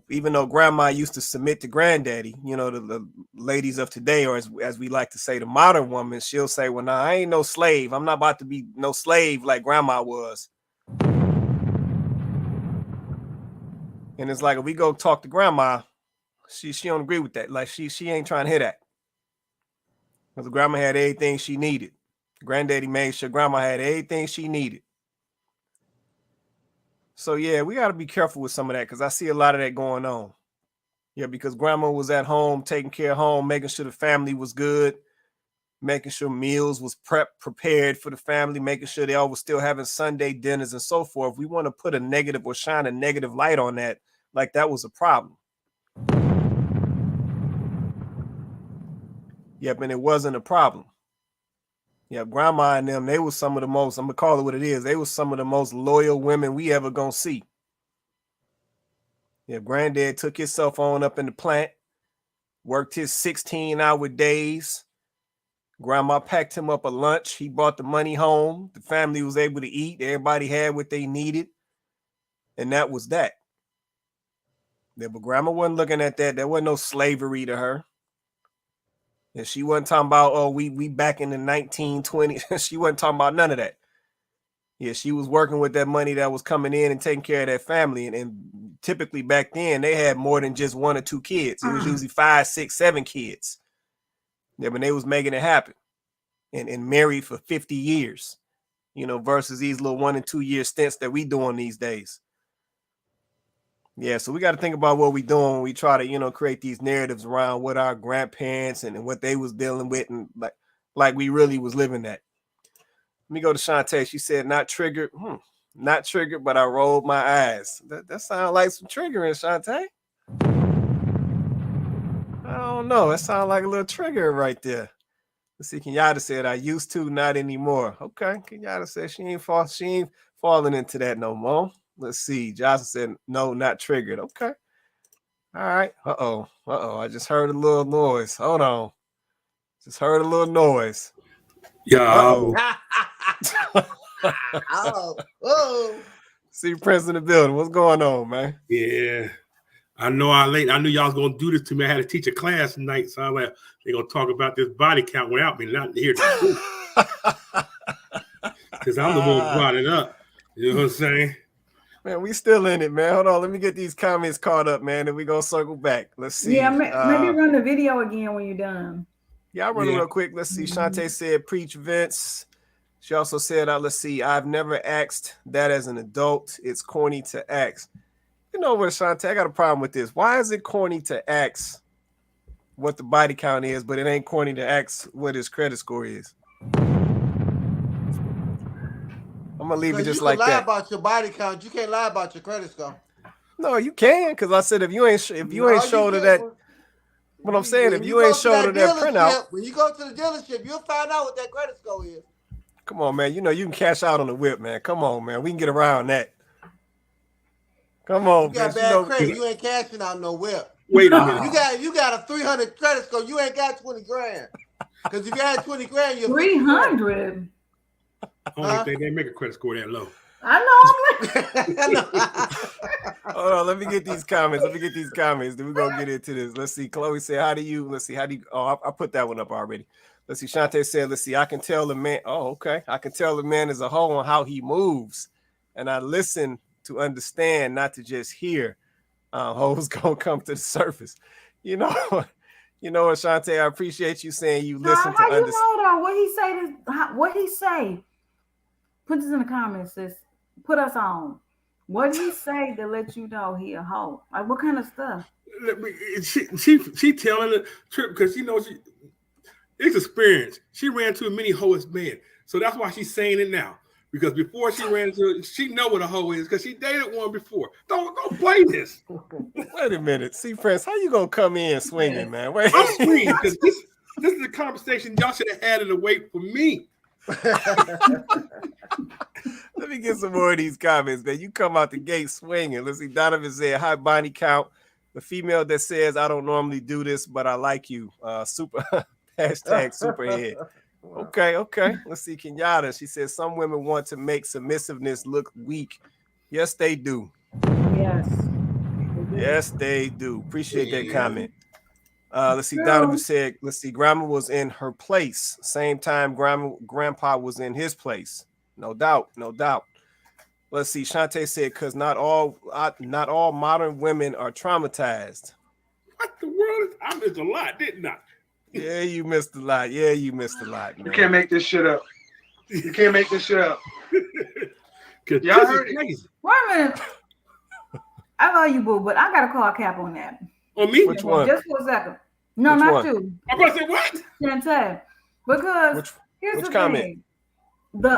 even though grandma used to submit to granddaddy, the ladies of today, or as we like to say, the modern woman, she'll say, well, nah, I ain't no slave. I'm not about to be no slave like grandma was. And it's like, if we go talk to grandma, she don't agree with that. Like she ain't trying to hear that. Because grandma had everything she needed. Granddaddy made sure grandma had everything she needed. So yeah, we got to be careful with some of that because I see a lot of that going on. Yeah, because grandma was at home, taking care of home, making sure the family was good, making sure meals was prepared for the family, making sure they all was still having Sunday dinners and so forth. We want to put a negative or shine a negative light on that, like that was a problem. Yep, and it wasn't a problem. Yeah, grandma and them, they were some of the most, I'm gonna call it what it is, they were some of the most loyal women we ever gonna see. Yeah, granddad took his cell phone up in the plant, worked his 16-hour days. Grandma packed him up a lunch. He brought the money home. The family was able to eat. Everybody had what they needed. And that was that. Yeah, but grandma wasn't looking at that. There wasn't no slavery to her. And she wasn't talking about, oh, we back in the 1920s. She wasn't talking about none of that. Yeah, she was working with that money that was coming in and taking care of that family. And typically back then, they had more than just 1 or 2 kids. It was usually 5, 6, 7 kids. Yeah, but they was making it happen. And married for 50 years, you know, versus these little 1 and 2 year stints that we doing these days. Yeah, so we got to think about what we doing when we try to, you know, create these narratives around what our grandparents and what they was dealing with, and like we really was living that. Let me go to Shantae. She said, not triggered. Not triggered, but I rolled my eyes. That sounds like some triggering, Shantae. I don't know. That sounds like a little trigger right there. Let's see. Kenyatta said, I used to, not anymore. Okay. Kenyatta said she ain't falling into that no more. Let's see. Johnson said, no, not triggered. Okay. All right. Uh-oh. I just heard a little noise. Hold on. Just heard a little noise. Yeah. Oh. See Prince in the building. What's going on, man? Yeah. I know I knew y'all was gonna do this to me. I had to teach a class tonight, so I'm like, they're gonna talk about this body count without me not here to do. Because I'm the one who brought it up. You know what I'm saying? Man, we still in it, man. Hold on, let me get these comments caught up, man, and we're gonna circle back. Let's see. Yeah, maybe run the video again when you're done. Yeah, I'll run it real quick. Let's see. Shantae said, preach Vince. She also said, let's see, I've never asked that as an adult. It's corny to ask. You know what, Shantae, I got a problem with this. Why is it corny to ask what the body count is, but it ain't corny to ask what his credit score is? I'm gonna leave it just like that. You can lie about your body count. You can't lie about your credit score. No, you can, because I said if you ain't showed her that. What I'm saying, if you ain't showed her that printout, when you go to the dealership, you'll find out what that credit score is. Come on, man. You know you can cash out on the whip, man. Come on, man. We can get around that. Come on, you got bad credit. You ain't cashing out no whip. Wait a minute. You got a 300 credit score. You ain't got 20 grand. Because if you had 20 grand, you're 300. I don't think they make a credit score that low. I know. Hold on, let me get these comments. Then we're gonna get into this. Let's see. Chloe said, how do you I put that one up already. Let's see. Shantae said, let's see, I can tell the man. Oh, okay. I can tell the man as a whole on how he moves. And I listen to understand, not to just hear. Hoes gonna come to the surface. You know what, Shantae, I appreciate you saying you listen to understand. You know what he say? Put this in the comments, sis. Put us on. What did he say to let you know he a hoe? Like, what kind of stuff? She telling the trip because it's experience. She ran to many hoest men, so that's why she's saying it now. Because before she ran into it, she know what a hoe is because she dated one before. Don't play this. Wait a minute, see, Prince, how you gonna come in swinging, man? Wait, I'm swinging because this is a conversation y'all should have had it away from me. Let me get some more of these comments, man. You come out the gate swinging. Let's see. Donovan said, "Hi, body count." The female that says, "I don't normally do this, but I like you." Super hashtag superhead. Okay. Let's see. Kenyatta. She says some women want to make submissiveness look weak. Yes, they do. Yes, they do. Appreciate that comment. Let's see. Donovan said, let's see. Grandma was in her place. Same time grandpa was in his place. No doubt. Let's see. Shantae said, because not all modern women are traumatized. What the world? I missed a lot, didn't I? Yeah, you missed a lot. Man. You can't make this shit up. Because Y'all this heard is it. crazy. Wait a minute. I love you, boo, but I gotta call Cap on that. On me? Which one? Just for a second. No, Which not one? you. I'm about to say what? Chantel. Because here's which the comment? thing. The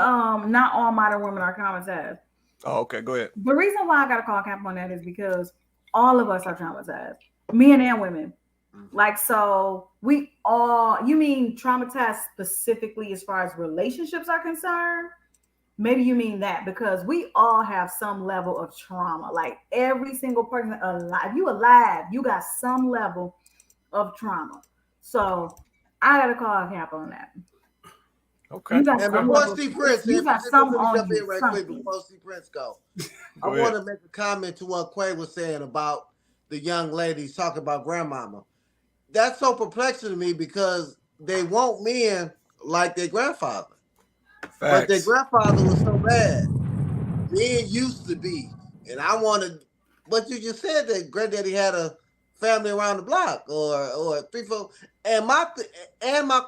not all modern women are traumatized. Oh, okay, go ahead. The reason why I gotta call Cap on that is because all of us are traumatized. Men and women. Like, so we all, you mean traumatized specifically as far as relationships are concerned? Maybe you mean that, because we all have some level of trauma. Like every single person alive, you alive, you got some level of trauma. So I gotta call Cap on that. Okay. You got And some before level, Steve Prince, you got some let me on jump you. in right quick Something. before Steve Prince go. Go I ahead. want to make a comment to what Quay was saying about the young ladies talking about grandmama. That's so perplexing to me because they want men like their grandfather. But their Facts. grandfather was so bad. Men used to be. And I wanted what you just said, that granddaddy had a family around the block or 3-4. And my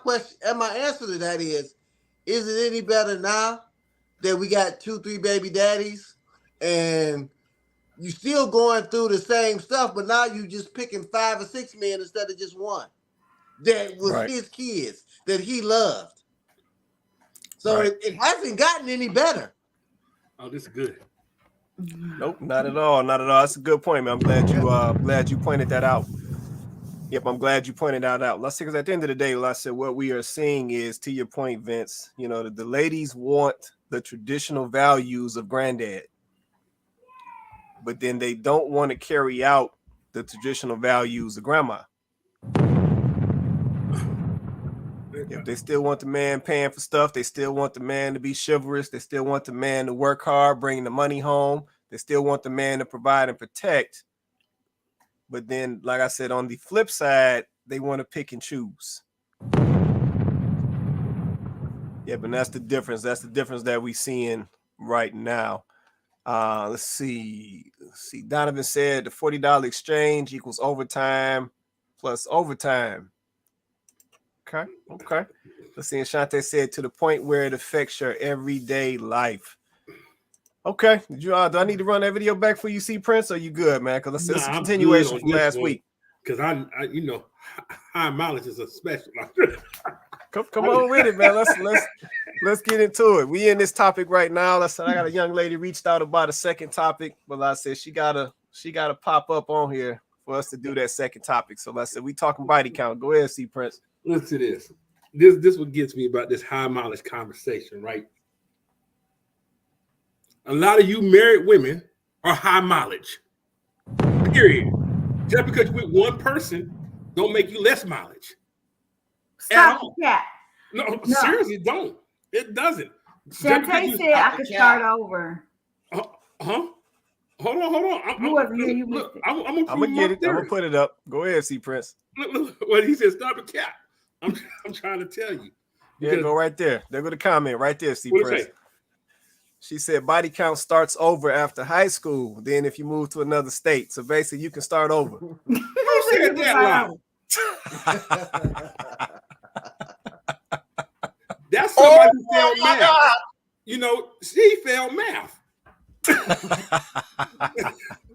question and my answer to that is it any better now that we got 2-3 baby daddies and you still going through the same stuff, but now you just picking 5 or 6 men instead of just one that was Right. his kids that he loved. So Right. it hasn't gotten any better. Oh, this is good. Nope, not at all. Not at all. That's a good point, man. I'm glad you pointed that out. Yep, I'm glad you pointed that out. Let's see, because at the end of the day, like I said, what we are seeing is, to your point, Vince, you know, the ladies want the traditional values of granddad, but then they don't want to carry out the traditional values of grandma. If they still want the man paying for stuff, they still want the man to be chivalrous, they still want the man to work hard, bringing the money home, they still want the man to provide and protect. But then, like I said, on the flip side, they want to pick and choose. Yeah, but that's the difference. That's the difference that we're seeing right now. Let's see. Donovan said the $40 exchange equals overtime plus overtime. Okay. Let's see. Ashante said to the point where it affects your everyday life. Okay. Do I need to run that video back for you, see Prince? Or you good, man? Because it's a continuation from last week. Because I you know, high mileage is a special. Come on with it, man. Let's get into it. We in this topic right now. I got a young lady reached out about a second topic, but like I said, she gotta pop up on here for us to do that second topic. So like I said, we talking body count. Go ahead, see Prince. Listen to this. This what gets me about this high mileage conversation, right? A lot of you married women are high mileage. Period. Just because you're with one person don't make you less mileage. Stop the cat. No, seriously, don't. It doesn't. Shantae said I could start over. Huh? Hold on. You wasn't here. You missed it. I'm gonna get it. I'm gonna put it up. Go ahead, see Prince. Look, what he said, stop the cap. I'm trying to tell you. Yeah, go right there. There go the comment right there, see What Prince. it say? She said body count starts over after high school. Then if you move to another state, so basically you can start over. Who said that loud? That's somebody who failed math. God. You know, she failed math.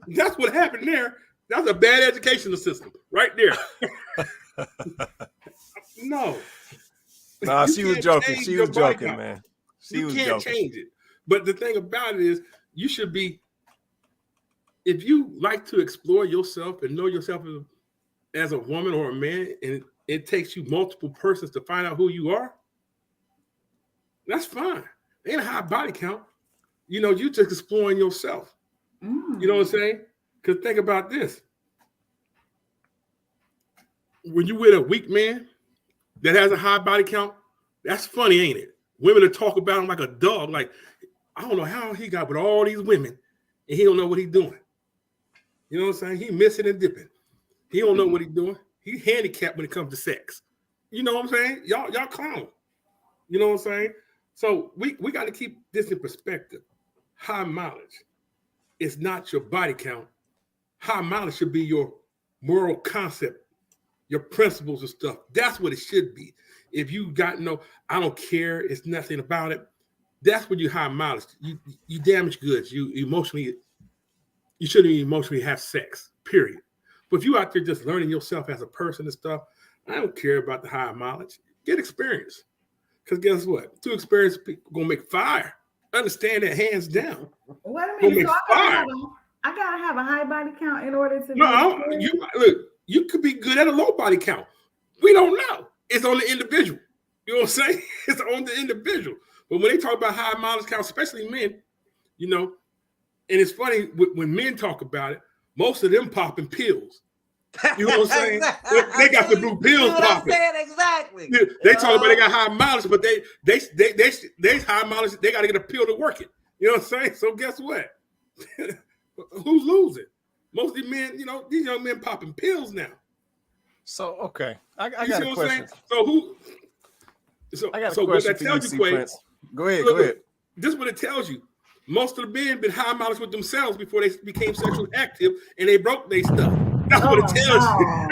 That's what happened there. That's a bad educational system right there. No, she was joking. She was joking, man. You can't change it. But the thing about it is, you should be, if you like to explore yourself and know yourself as a woman or a man, and it takes you multiple persons to find out who you are, that's fine. Ain't a high body count. You know, you just exploring yourself. You know what I'm saying? Because think about this. When you with a weak man that has a high body count, that's funny, ain't it? Women will talk about him like a dog. Like, I don't know how he got with all these women and he don't know what he's doing. You know what I'm saying? He missing and dipping. He don't know what he's doing. He's handicapped when it comes to sex. You know what I'm saying? Y'all clown. You know what I'm saying? So we got to keep this in perspective. High mileage is not your body count. High mileage should be your moral concept, your principles and stuff. That's what it should be. If you got I don't care, it's nothing about it. That's when you high mileage. You damage goods. You shouldn't emotionally have sex, period. But if you out there just learning yourself as a person and stuff, I don't care about the high mileage. Get experience. Because guess what? 2 experienced people gonna make fire. Understand that, hands down. Wait a minute. So I gotta have a high body count in order to. No, you could be good at a low body count. We don't know. It's on the individual. You know what I'm saying? It's on the individual. But when they talk about high mileage count, especially men, you know, and it's funny when men talk about it, most of them popping pills. You know what I'm saying? Exactly. They got the blue pills popping. Exactly. They talk about they got high mileage, but they high mileage. They got to get a pill to work it. You know what I'm saying? So guess what? Who's losing? Most of the men, you know, these young men popping pills now. So okay, I got a question. So who? I got a question for you, Prince. Go ahead. This is what it tells you. Most of the men been high mileage with themselves before they became sexually active, and they broke their stuff. That's what it tells you.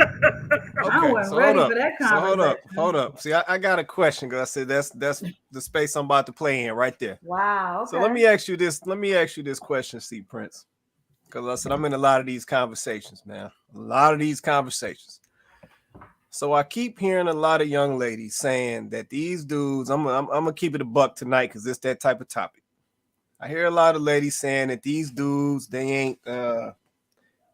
I wasn't ready for that conversation. So hold up. See, I got a question because I said that's the space I'm about to play in right there. Wow. Okay. So let me ask you this question, C Prince. Because I said I'm in a lot of these conversations, man. A lot of these conversations. So I keep hearing a lot of young ladies saying that these dudes, I'm gonna keep it a buck tonight because it's that type of topic. I hear a lot of ladies saying that these dudes, they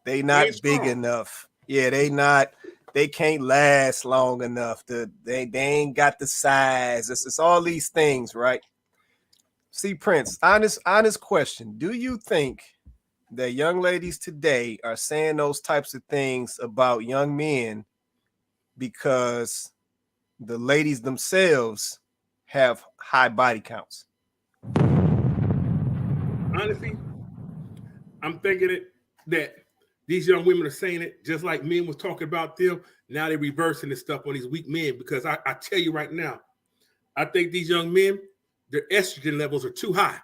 not big enough. Yeah, they can't last long enough. They ain't got the size. It's all these things, right? See, Prince, honest question. Do you think that young ladies today are saying those types of things about young men because the ladies themselves have high body counts? Honestly, I'm thinking that these young women are saying it just like men was talking about them. Now they're reversing this stuff on these weak men because I tell you right now, I think these young men, their estrogen levels are too high.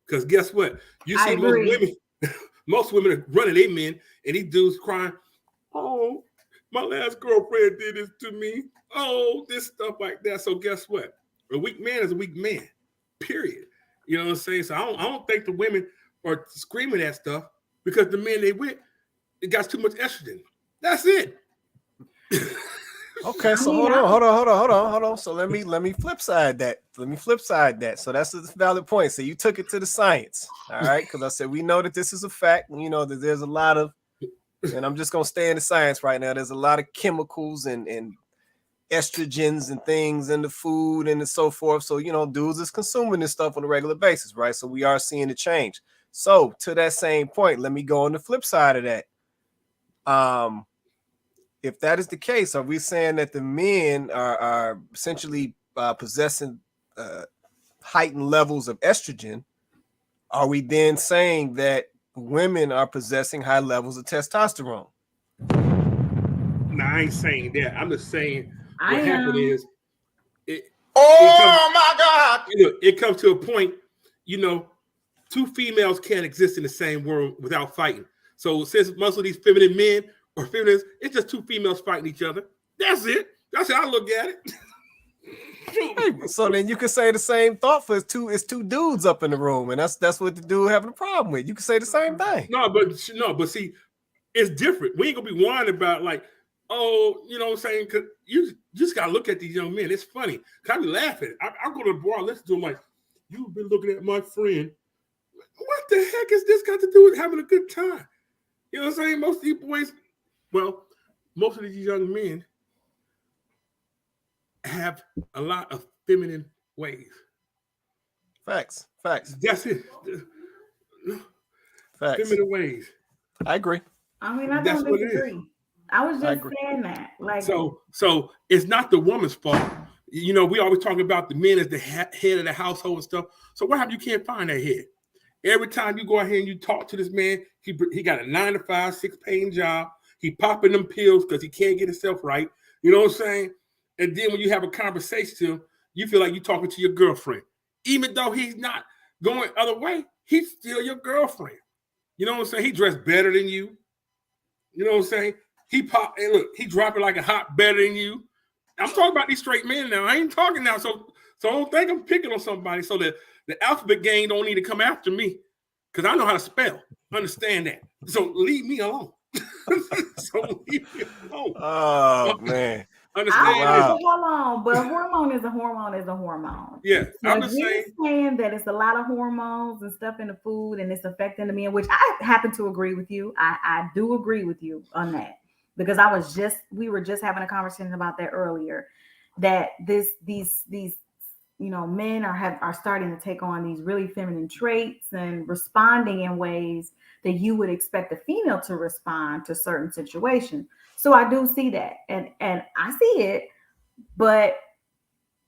Because guess what? You see most women are running their men, and these dudes crying, "Oh, my last girlfriend did this to me. Oh, this stuff like that." So guess what? A weak man is a weak man, period. You know what I'm saying? So I don't think the women are screaming that stuff because the men they with, it got too much estrogen. That's it. Okay, so hold on. So let me flip side that. So that's a valid point. So you took it to the science, all right? Because I said we know that this is a fact. You know that there's a lot of, and I'm just gonna stay in the science right now. There's a lot of chemicals and estrogens and things in the food and so forth. So you know, dudes is consuming this stuff on a regular basis, right? So we are seeing a change. So to that same point, let me go on the flip side of that. If that is the case, are we saying that the men are essentially possessing heightened levels of estrogen? Are we then saying that women are possessing high levels of testosterone? No, I ain't saying that. I'm just saying what happened is my God. It comes to a point, you know, 2 females can't exist in the same world without fighting. So since most of these feminine men or feminists, it's just 2 females fighting each other. That's it. That's how I look at it. So then you can say the same thought for it's two dudes up in the room, and that's what the dude having a problem with. You can say the same thing. No, but see, it's different. We ain't gonna be whining about like, oh, you know what I'm saying? Because you just gotta look at these young men. It's funny. I be laughing. I go to the bar, listen to them like, you've been looking at my friend. What the heck has this got to do with having a good time? You know what I'm saying? Most of these boys, well, most of these young men have a lot of feminine ways. Facts. That's it. Facts. Feminine ways. I agree. I mean, I don't disagree. I was just saying that. Like, so it's not the woman's fault. You know, we always talk about the men as the head of the household and stuff. So what happens? You can't find that head. Every time you go out here and you talk to this man, he got a 9-to-5, 6-paying job. He popping them pills because he can't get himself right. You know what I'm saying? And then when you have a conversation to him, you feel like you're talking to your girlfriend. Even though he's not going other way, he's still your girlfriend. You know what I'm saying? He dressed better than you. You know what I'm saying? He dropping like a hot better than you. I'm talking about these straight men now. I ain't talking now. So I don't think I'm picking on somebody. So that The alphabet gang don't need to come after me because I know how to spell. Understand that. So leave me alone. So leave me alone. Oh man. Understand I this. want to hold on, but a hormone is a hormone is a hormone. Yeah, So I'm if just you're saying. saying that it's a lot of hormones and stuff in the food and it's affecting the men, which I happen to agree with you. I do agree with you on that because we were just having a conversation about that earlier. That these men are starting to take on these really feminine traits and responding in ways that you would expect a female to respond to certain situations. So I do see that, and I see it, but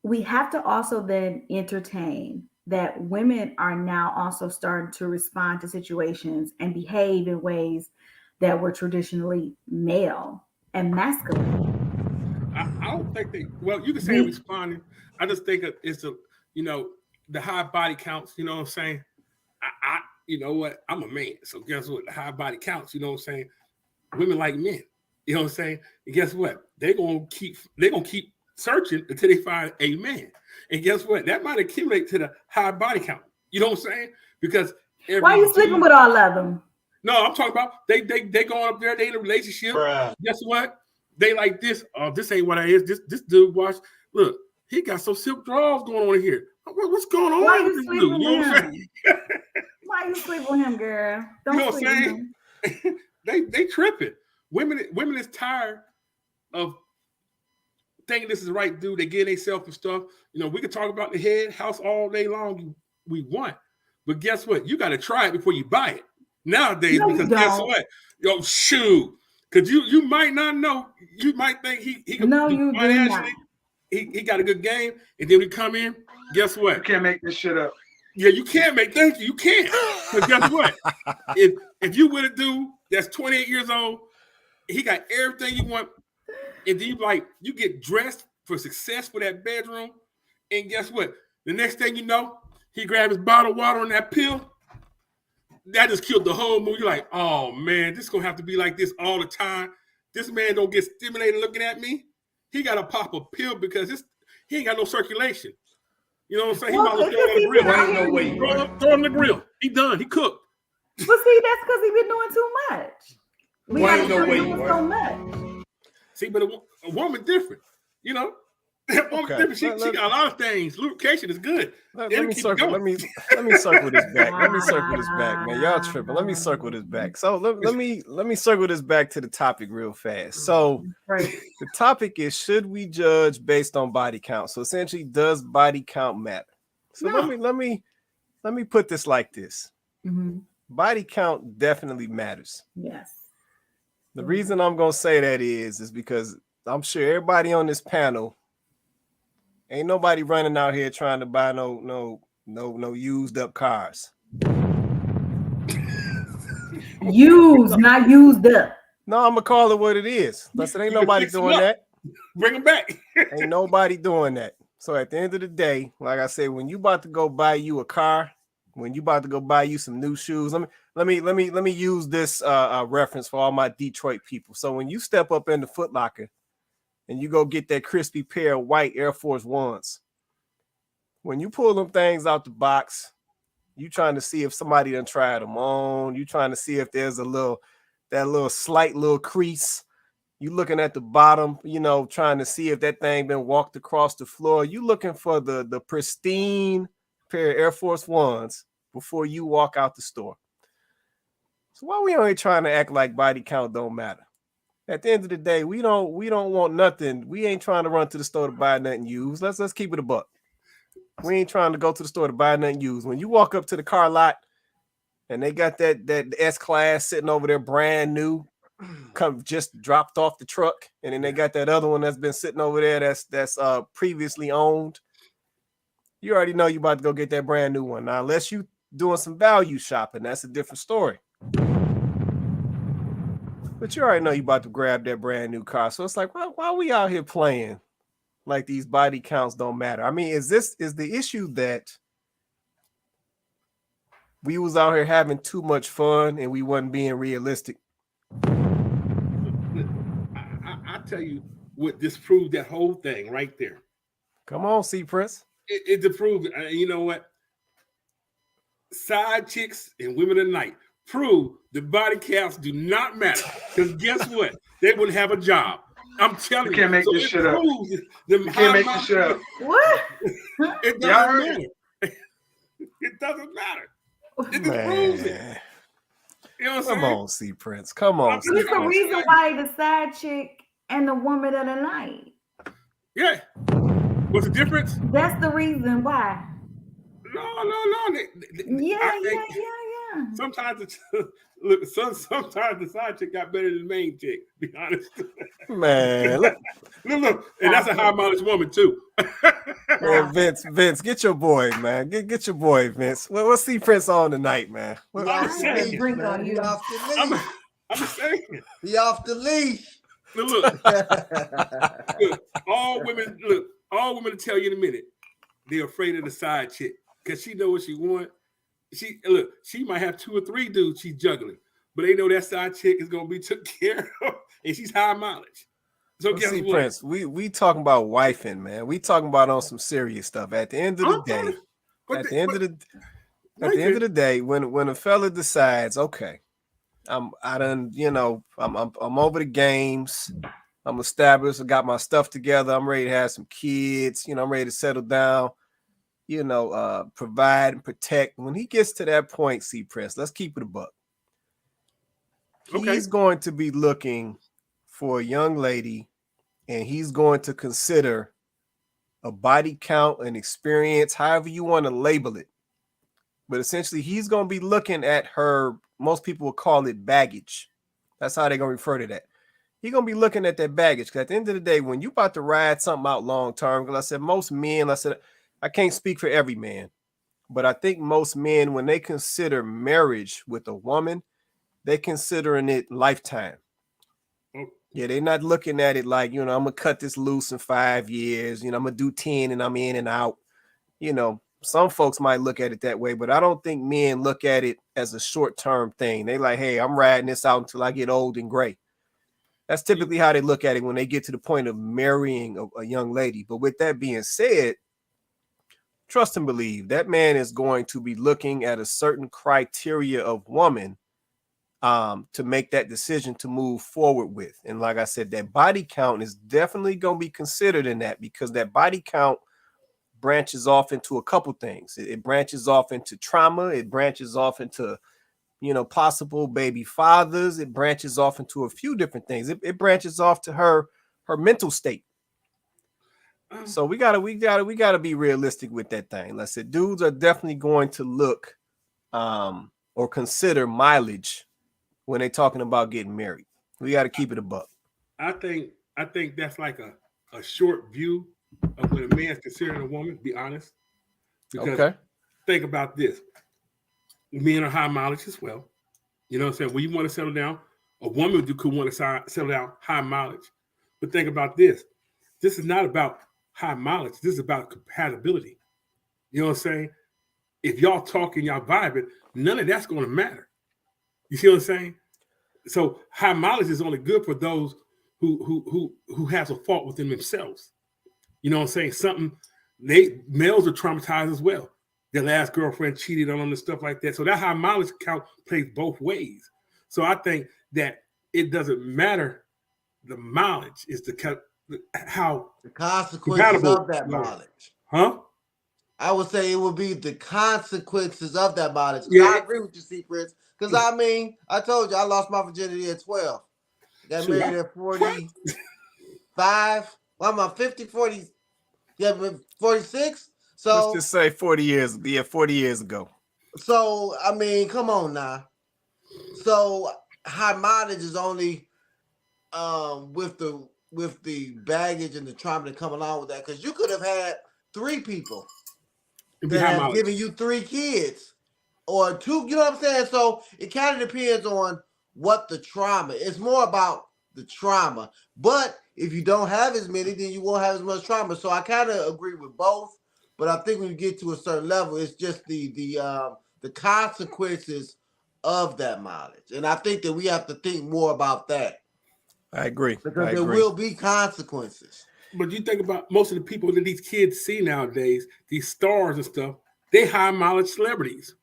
we have to also then entertain that women are now also starting to respond to situations and behave in ways that were traditionally male and masculine. I don't think they. Well, you can say responding. I just think it's the high body counts. You know what I'm saying? You know what? I'm a man, so guess what? The high body counts. You know what I'm saying? Women like men. You know what I'm saying? And guess what? They're gonna keep searching until they find a man. And guess what? That might accumulate to the high body count. You know what I'm saying? Because why are you sleeping with all of them? No, I'm talking about they going up there. They in a relationship. Bruh. Guess what? They like this. Oh, this ain't what I is. This dude watch. Look, he got some silk drawers going on here. What's going on? Why with you this sleeping dude? You know with what I'm him? saying? Why you sleep with him, girl? Don't You know what I'm sleep with saying? him. They tripping. Women is tired of thinking this is the right dude. They get themselves and stuff. You know, we can talk about the head house all day long. We want, but guess what? You got to try it before you buy it nowadays. No, because guess what? Yo, shoot, because you might not know. You might think he can No, do you do financially. not. He got a good game, and then we come in. Guess what? You can't make this shit up. Yeah, you can't make. Thank you. You can't. Because guess what? If you with a dude that's 28 years old, he got everything you want, and then you get dressed for success for that bedroom, and guess what? The next thing you know, he grabbed his bottle of water and that pill. That just killed the whole mood. You're like, oh man, this is gonna have to be like this all the time. This man don't get stimulated looking at me. He got to pop a pill because he ain't got no circulation. You know what I'm saying? He might as well throw it on the grill. Ain't no way. Throw it on the grill. He done. He cooked. But see, that's because he been doing too much. We Why got ain't to no stop way, doing boy? so much. See, but a woman different. You know, that woman different. She got a lot of things. Lubrication is good. Let me circle this back. Let me circle this back, man. Y'all tripping. Let me circle this back. So let me circle this back to the topic real fast. So the topic is, should we judge based on body count? So essentially, does body count matter? So No. let me put this like this. Mm-hmm. Body count definitely matters. Yes. The reason I'm gonna say that is because I'm sure everybody on this panel, ain't nobody running out here trying to buy no used up cars. Used, not used up. No, I'm gonna call it what it is. Listen, ain't nobody doing that. Bring them back. Ain't nobody doing that. So at the end of the day, like I said, when you about to go buy you a car, when you about to go buy you some new shoes, let me use this reference for all my Detroit people. So when you step up in the Foot Locker and you go get that crispy pair of white Air Force Ones, when you pull them things out the box, you trying to see if somebody done tried them on. You trying to see if there's that slight little crease. You looking at the bottom, trying to see if that thing been walked across the floor. You looking for the pristine pair of Air Force Ones before you walk out the store. So why we only trying to act like body count don't matter? At the end of the day, we don't want nothing. We ain't trying to run to the store to buy nothing used. Let's keep it a buck. We ain't trying to go to the store to buy nothing used. When you walk up to the car lot and they got that S-Class sitting over there brand new, just dropped off the truck, and then they got that other one that's been sitting over there that's previously owned, you already know you about to go get that brand new one. Now, unless you doing some value shopping, that's a different story. But you already know you about to grab that brand new car. So it's like, why are we out here playing like these body counts don't matter? I mean, is the issue that we was out here having too much fun and we wasn't being realistic? I tell you what disproved that whole thing right there. Come on, C Prince. It disproved. You know what? side chicks and women at night prove the body counts do not matter. Because guess what? They wouldn't have a job. I'm telling you. You can't make so this it shit up. proves them You can't make this shit up. What? It Y'all doesn't heard matter. It doesn't matter. It just proves it. Man, You know what I'm come saying? on, C Prince. Come on, C What's the Prince. reason why the side chick and the woman of the night? Yeah. What's the difference? That's the reason why. No. Yeah, I think yeah. sometimes sometimes the side chick got better than the main chick. To be honest. Man, look, Look, and that's a high mileage woman too. man, Vince, get your boy, man. Get your boy, Vince. What's C Prince on tonight, man? He What- off I'm the saying, leash, drink man. on He you. off the leash. I'm saying. He off the leash. Look, all women will tell you in a minute. They're afraid of the side chick because she know what she want. She might have 2 or 3 dudes she's juggling, but they know that side chick is gonna be taken care of, and she's high mileage. So guess C what? Prince, we talking about wifing, man. We talking about on some serious stuff. At the end of the day, at the end of the day, when a fella decides, okay, I'm over the games. I'm established. I got my stuff together. I'm ready to have some kids. I'm ready to settle down. Provide and protect. When he gets to that point, C Prince, let's keep it a buck. Okay. He's going to be looking for a young lady, and he's going to consider a body count and experience, however you want to label it. But essentially, he's going to be looking at her. Most people will call it baggage. That's how they're going to refer to that. He's going to be looking at that baggage. Because at the end of the day, when you about to ride something out long term, because I said most men, I can't speak for every man, but I think most men, when they consider marriage with a woman, they're considering it lifetime. Yeah, they're not looking at it like, I'm going to cut this loose in 5 years. I'm going to do 10 and I'm in and out. Some folks might look at it that way, but I don't think men look at it as a short-term thing. They like, hey, I'm riding this out until I get old and gray. That's typically how they look at it when they get to the point of marrying a young lady. But with that being said, trust and believe that man is going to be looking at a certain criteria of woman to make that decision to move forward with. And like I said, that body count is definitely going to be considered in that, because that body count branches off into a couple things. It branches off into trauma. It branches off into, possible baby fathers. It branches off into a few different things. It branches off to her mental state. So we gotta be realistic with that thing. Let's say dudes are definitely going to look or consider mileage when they're talking about getting married. We got to keep it a buck. I think that's like a short view of when a man's considering a woman, to be honest. Because think about this. Men are high mileage as well. You know what I'm saying? When you want to settle down, a woman could want to settle down high mileage. But think about this. This is not about high mileage. This is about compatibility. You know what I'm saying? If y'all talking, y'all vibing, none of that's going to matter. You see what I'm saying? So high mileage is only good for those who has a fault within themselves. You know what I'm saying? Males are traumatized as well. Their last girlfriend cheated on them and stuff like that. So that high mileage count plays both ways. So I think that it doesn't matter. The mileage is the consequences of that mileage. Huh? I would say it would be the consequences of that mileage. Yeah. I agree with you, Secrets. Because I told you I lost my virginity at 12. Got married at 45. Well, I'm 50, 40. Yeah, 46. So let's just say 40 years. Yeah, 40 years ago. So come on now. So high mileage is only with the baggage and the trauma that come along with that. Because you could have had 3 people that have given you 3 kids or 2. You know what I'm saying? So it kind of depends on what the trauma. It's more about the trauma. But if you don't have as many, then you won't have as much trauma. So I kind of agree with both. But I think when you get to a certain level, it's just the consequences of that mileage. And I think that we have to think more about that. I agree. Because there will be consequences. But you think about most of the people that these kids see nowadays, these stars and stuff, they high mileage celebrities.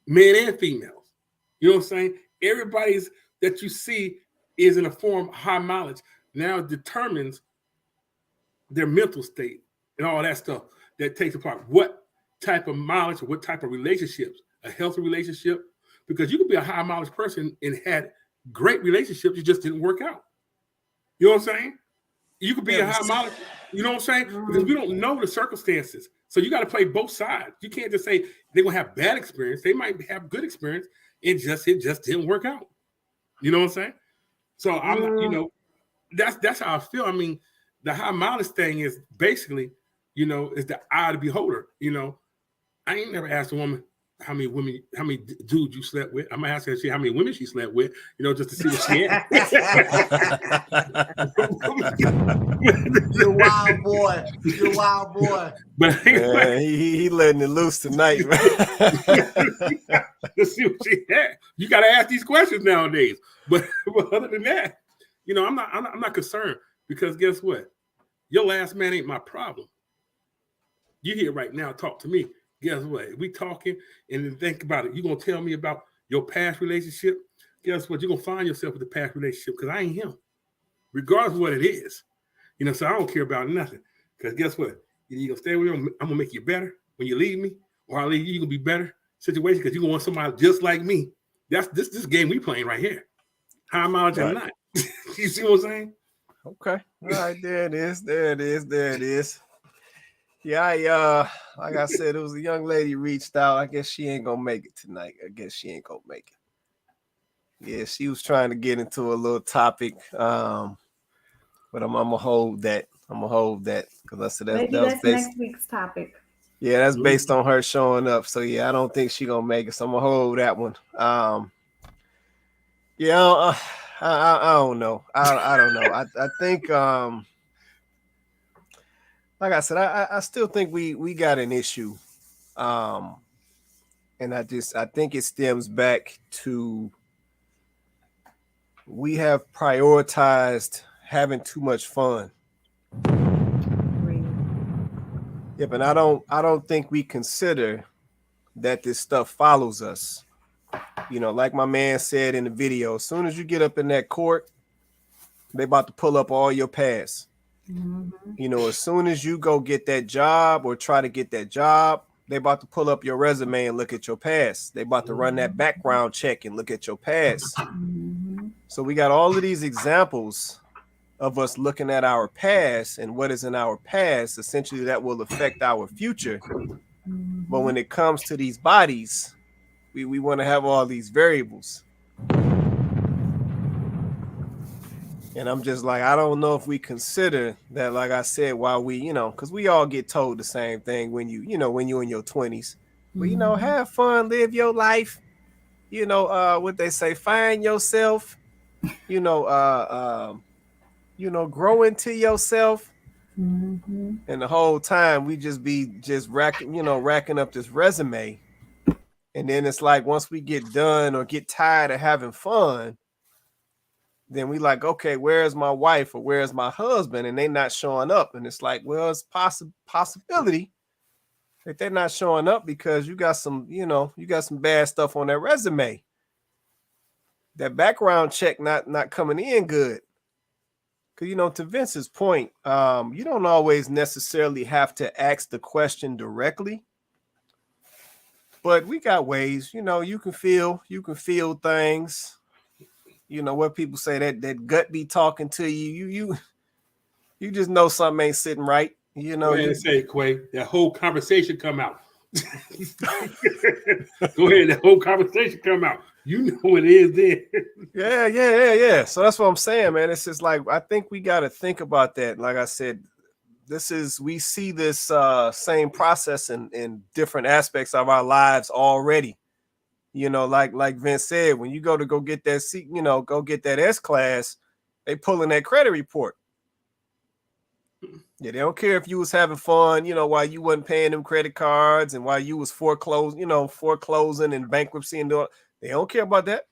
men and females. You know what I'm saying? Everybody's that you see is in a form of high mileage. Now it determines their mental state and all that stuff that takes apart what type of mileage or what type of relationships, a healthy relationship, because you could be a high mileage person and had great relationships, you just didn't work out. You know what I'm saying? You could be a high mileage, you know what I'm saying? Because we don't know the circumstances. So you got to play both sides. You can't just say they're gonna have bad experience. They might have good experience. It just didn't work out. You know what I'm saying? So I'm not, you know, that's how I feel. I mean, the high mileage thing is basically, you know, is the eye of the beholder. You know, I ain't never asked a woman how many dudes you slept with. I'm gonna ask her how many women she slept with, you know, just to see what she had. You're a wild boy. You're a wild boy. But man, he letting it loose tonight. Let's see what she had. You got to ask these questions nowadays. But other than that, you know, I'm not concerned, because guess what? Your last man ain't my problem. You here right now, talk to me. Guess what? If we talking and then think about it, you're going to tell me about your past relationship. Guess what? You're going to find yourself with the past relationship, because I ain't him, regardless of what it is. You know, so I don't care about nothing, because guess what? You're going to stay with me. I'm going to make you better when you leave me, or I leave you, you're going to be better situation, because you're going to want somebody just like me. That's this game we playing right here. High mileage or not. You see what I'm saying? Okay. All right, there it is. Yeah, like I said, it was a young lady reached out. I guess she ain't gonna make it tonight. Yeah, she was trying to get into a little topic. But I'm gonna hold that. Because I said maybe that's next week's topic. Yeah, that's based on her showing up. So yeah, I don't think she gonna make it. So I'm gonna hold that one. Yeah, I don't know. I don't know. I think like I said, I still think we got an issue. And I think it stems back to we have prioritized having too much fun. Yep, and I don't think we consider that this stuff follows us. You know, like my man said in the video, as soon as you get up in that court, they about to pull up all your past. Mm-hmm. You know, as soon as you go get that job or try to get that job, they about to pull up your resume and look at your past. They about to run that background check and look at your past. Mm-hmm. So we got all of these examples of us looking at our past and what is in our past. Essentially, that will affect our future. Mm-hmm. But when it comes to these bodies, we want to have all these variables. And I'm just like, I don't know if we consider that, like I said, while we, you know, because we all get told the same thing when you're in your 20s. But, you know, have fun, live your life. You know, what they say, find yourself, grow into yourself. Mm-hmm. And the whole time we just racking up this resume. And then it's like, once we get done or get tired of having fun, then we like, okay, where's my wife or where's my husband? And they not showing up. And it's like, well, it's possibility that they're not showing up because you got some bad stuff on that resume. That background check not coming in good. Because, you know, to Vince's point, you don't always necessarily have to ask the question directly. But we got ways, you know, you can feel things. You know what people say, that gut be talking to you. You just know something ain't sitting right. You know, go ahead and say it, Quay. That whole conversation come out. Go ahead, that whole conversation come out. You know what it is then. Yeah. So that's what I'm saying, man. It's just like, I think we got to think about that. Like I said, we see this same process in different aspects of our lives already. You know, like Vince said, when you go get that seat, you know, go get that S-Class, they pulling that credit report. Yeah, they don't care if you was having fun, you know, while you wasn't paying them credit cards and while you was foreclosing and bankruptcy and all. They don't care about that.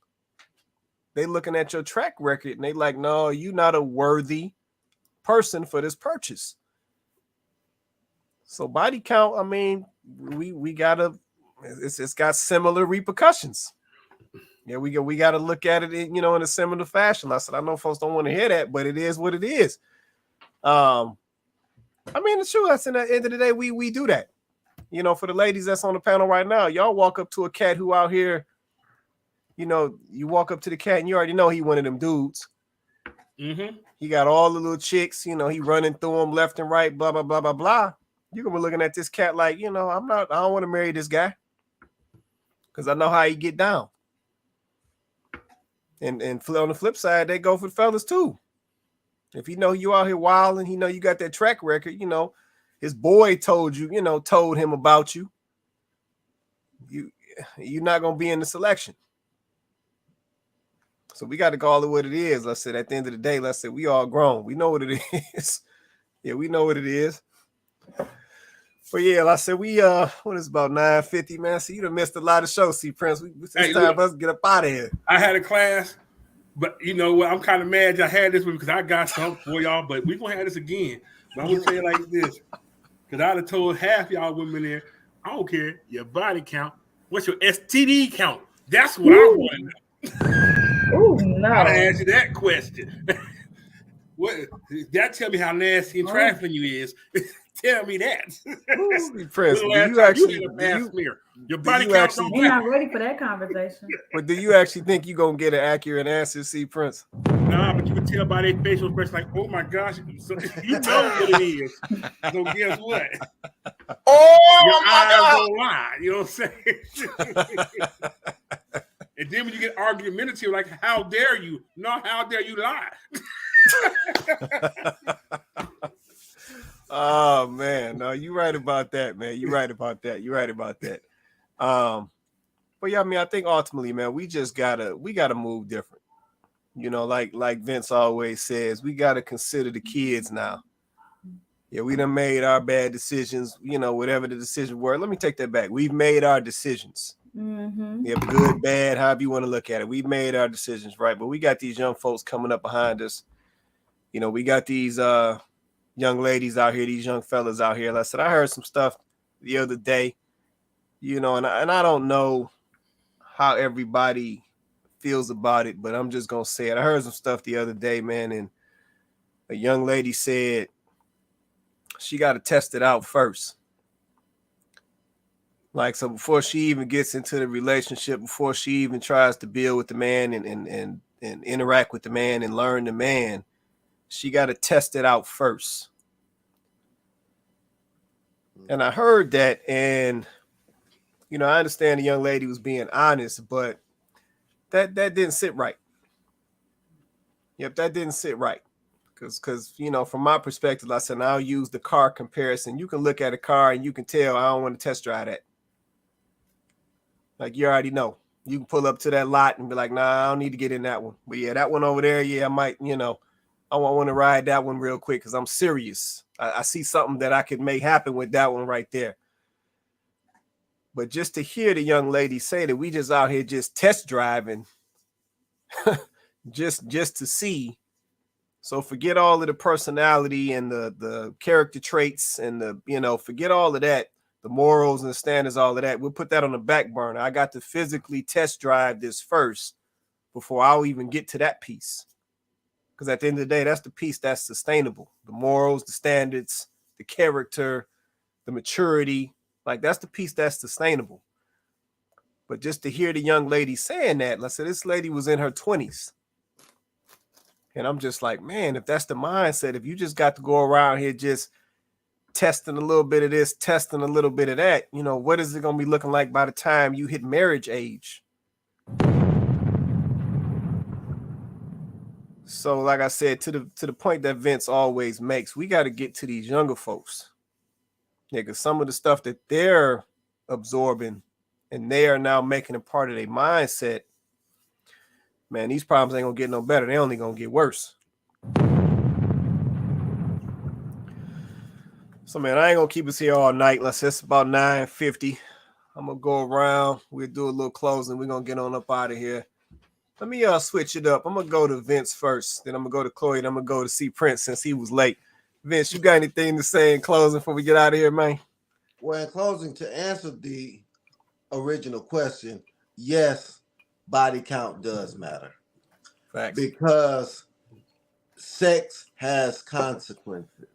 They looking at your track record and they like, no, you're not a worthy person for this purchase. So body count, I mean, we gotta it's got similar repercussions. Yeah, we got to look at it, in a similar fashion. I said, I know folks don't want to hear that, but it is what it is. I mean, it's true. That's, in the end of the day, we do that. For the ladies that's on the panel right now, y'all walk up to a cat who out here, you walk up to the cat and you already know he one of them dudes. Mm-hmm. He got all the little chicks, he running through them left and right, blah, blah, blah, blah, blah. You're going to be looking at this cat like, I don't want to marry this guy because I know how he get down. And on the flip side, they go for the fellas too. If you out here wild and you got that track record, his boy told him about you. You're not gonna be in the selection. So we got to call it what it is. I said at the end of the day, let's say we all grown. We know what it is. Yeah, we know what it is. But yeah, like I said, we what is about 9:50, man. So you done missed a lot of shows, see, Prince. It's time for us to get up out of here. I had a class, but you know what? I'm kind of mad I had this one because I got something for y'all, but we're gonna have this again. But I'm gonna tell you like this. Because I'd have told half y'all women there, I don't care your body count. What's your STD count? That's what I want to know. Oh no! I ask you that question. What that tell me how nasty and trifling you is. Tell me that. Prince, your body count don't We're not ready for that conversation. But do you actually think you're gonna get an accurate answer, see, Prince? Nah, but you can tell by their facial expression, like, oh my gosh, so you know what it is. So guess what? Your eyes don't lie. You know what I'm saying? And then when you get argumentative, like, how dare you? No, how dare you lie? Oh man, no, you're right about that, man. You're right about that. But yeah, I mean, I think ultimately, man, we gotta move different. Like Vince always says, we gotta consider the kids now. Yeah, we done made our bad decisions, whatever the decisions were. Let me take that back. We've made our decisions. Mm-hmm. Yeah, good, bad, however you want to look at it. We've made our decisions, right? But we got these young folks coming up behind us. We got these young ladies out here, these young fellas out here. Like I said, I heard some stuff the other day, and I don't know how everybody feels about it, but I'm just gonna say it. I heard some stuff the other day, man, and a young lady said she got to test it out first. Like, so before she even gets into the relationship, before she even tries to build with the man and interact with the man and learn the man, she got to test it out first. And I heard that, and I understand the young lady was being honest, but that didn't sit right. Yep, that didn't sit right. Because from my perspective, I said, I'll use the car comparison. You can look at a car and you can tell I don't want to test drive that. Like, you already know. You can pull up to that lot and be like, nah, I don't need to get in that one. But yeah, that one over there, yeah, I might, I want to ride that one real quick because I'm serious. I see something that I could make happen with that one right there. But just to hear the young lady say that we just out here just test driving, just to see. So forget all of the personality and the character traits and forget all of that, the morals and the standards, all of that. We'll put that on the back burner. I got to physically test drive this first before I'll even get to that piece. Because at the end of the day, that's the piece that's sustainable. The morals, the standards, the character, the maturity, like that's the piece that's sustainable. But just to hear the young lady saying that, let's say this lady was in her 20s. And I'm just like, man, if that's the mindset, if you just got to go around here just testing a little bit of this, testing a little bit of that, what is it going to be looking like by the time you hit marriage age? So like I said, to the point that Vince always makes, we got to get to these younger folks. Yeah, because some of the stuff that they're absorbing and they are now making a part of their mindset, man, these problems ain't gonna get no better. They only gonna get worse. So, man, I ain't gonna keep us here all night. Let's say it's about 9:50. I'm gonna go around. We'll do a little closing. We're gonna get on up out of here. Let me switch it up. I'm gonna go to Vince first. Then I'm gonna go to Chloe. Then I'm gonna go to see Prince since he was late. Vince, you got anything to say in closing before we get out of here, man? Well, in closing, to answer the original question, yes, body count does matter. Facts. Because sex has consequences.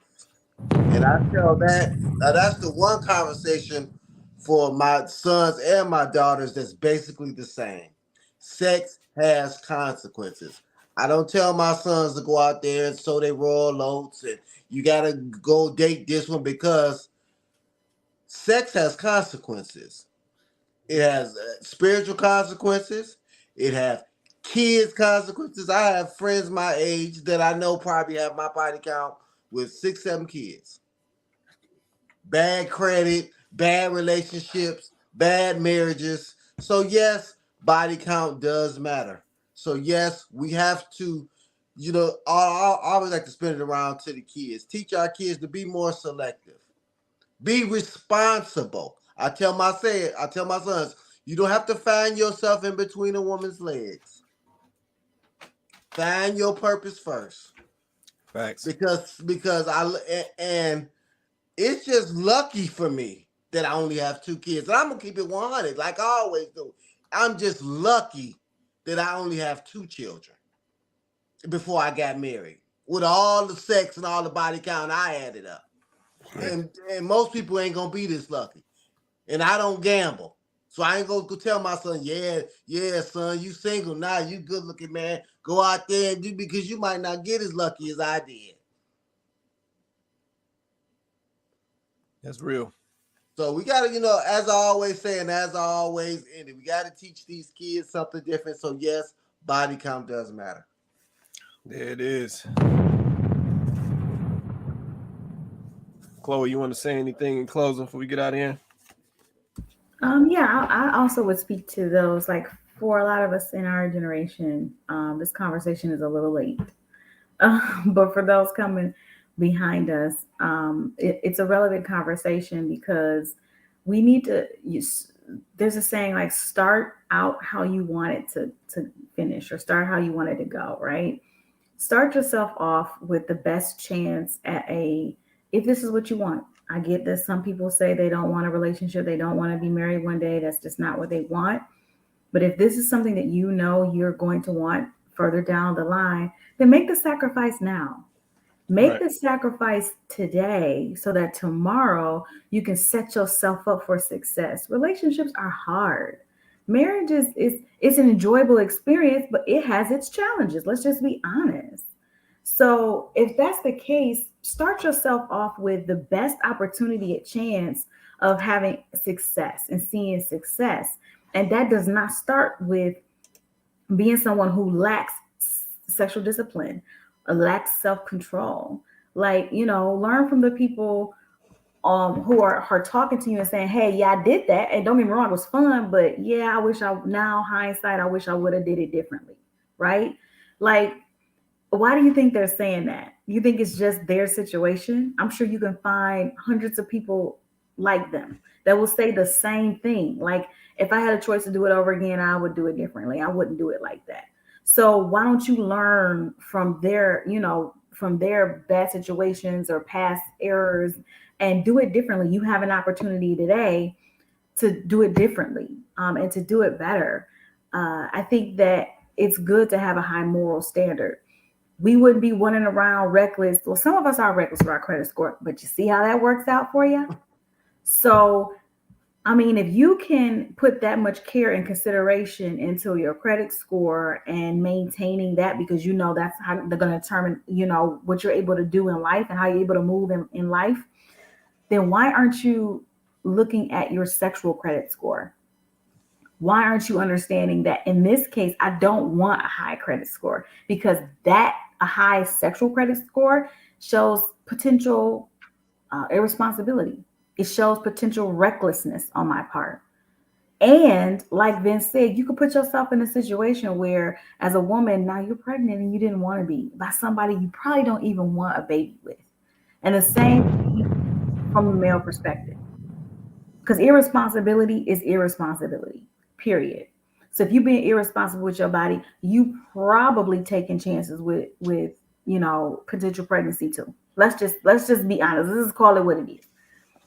And I tell that that's the one conversation for my sons and my daughters that's basically the same. Sex has consequences. I don't tell my sons to go out there and sow their royal oats and you gotta go date this one because sex has consequences. It has spiritual consequences. It has kids consequences. I have friends my age that I know probably have my body count with 6, 7 kids. Bad credit, bad relationships, bad marriages. So yes, body count does matter. So yes, we have to, I always like to spin it around to the kids. Teach our kids to be more selective. Be responsible. I tell my sons, you don't have to find yourself in between a woman's legs. Find your purpose first. Facts. Because and it's just lucky for me that I only have 2 kids. And I'm gonna keep it 100, like I always do. I'm just lucky that I only have 2 children before I got married. With all the sex and all the body count, I added up. Right. And most people ain't gonna be this lucky. And I don't gamble. So I ain't gonna go tell my son, yeah, son, you single now, you good looking man. Go out there and do because you might not get as lucky as I did. That's real. So we gotta, as I always say, and as I always end it, we gotta teach these kids something different. So yes, body count does matter. There it is. Chloe, you want to say anything in closing before we get out of here? Yeah, I also would speak to those, like for a lot of us in our generation, this conversation is a little late. But for those coming behind us, it's a relevant conversation because we need to there's a saying like start out how you want it to finish or start how you want it to go, right? Start yourself off with the best chance at if this is what you want. I get that some people say they don't want a relationship, they don't want to be married one day. That's just not what they want. But if this is something that you know you're going to want further down the line, then make the sacrifice now. Make the sacrifice today so that tomorrow you can set yourself up for success. Relationships are hard. Marriage is an enjoyable experience, but it has its challenges. Let's just be honest. So if that's the case, start yourself off with the best opportunity at chance of having success and seeing success. And that does not start with being someone who lacks sexual discipline, or lacks self-control. Like, learn from the people who are talking to you and saying, hey, yeah, I did that. And don't get me wrong, it was fun, but yeah, now hindsight, I wish I would have did it differently. Right? Like, why do you think they're saying that? You think it's just their situation? I'm sure you can find hundreds of people like them that will say the same thing. Like, if I had a choice to do it over again, I would do it differently. I wouldn't do it like that. So why don't you learn from their bad situations or past errors and do it differently? You have an opportunity today to do it differently and to do it better. I think that it's good to have a high moral standard. We wouldn't be running around reckless. Well, some of us are reckless with our credit score, but you see how that works out for you? So, I mean, if you can put that much care and consideration into your credit score and maintaining that, because that's how they're going to determine, what you're able to do in life and how you're able to move in life, then why aren't you looking at your sexual credit score? Why aren't you understanding that in this case, I don't want a high credit score because a high sexual credit score shows potential irresponsibility. It shows potential recklessness on my part. And like Vince said, you could put yourself in a situation where as a woman, now you're pregnant and you didn't want to be by somebody you probably don't even want a baby with. And the same from a male perspective. Because irresponsibility is irresponsibility, period. So if you're being irresponsible with your body, you probably taking chances with potential pregnancy too. Let's just be honest. Let's just call it what it is.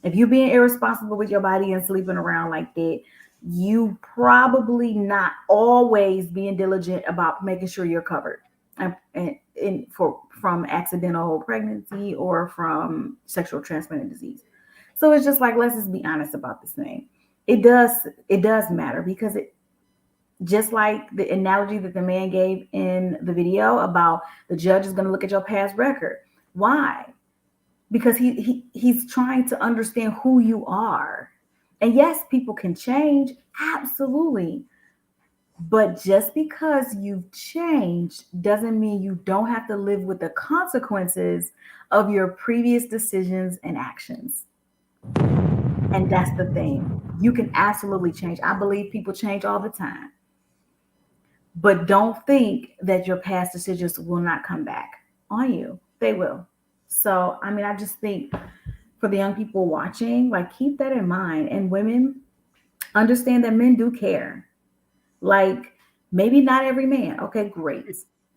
If you're being irresponsible with your body and sleeping around like that, you probably not always being diligent about making sure you're covered from accidental pregnancy or from sexual transmitted disease. So it's just like, let's just be honest about this thing. It does matter, because it, just like the analogy that the man gave in the video about the judge is going to look at your past record. Why? Because he's trying to understand who you are. And yes, people can change, absolutely. But just because you've changed doesn't mean you don't have to live with the consequences of your previous decisions and actions. And that's the thing. You can absolutely change. I believe people change all the time. But don't think that your past decisions will not come back on you. They will. So, I mean, I just think for the young people watching, like, keep that in mind. And women, understand that men do care. Like, maybe not every man. Okay, great.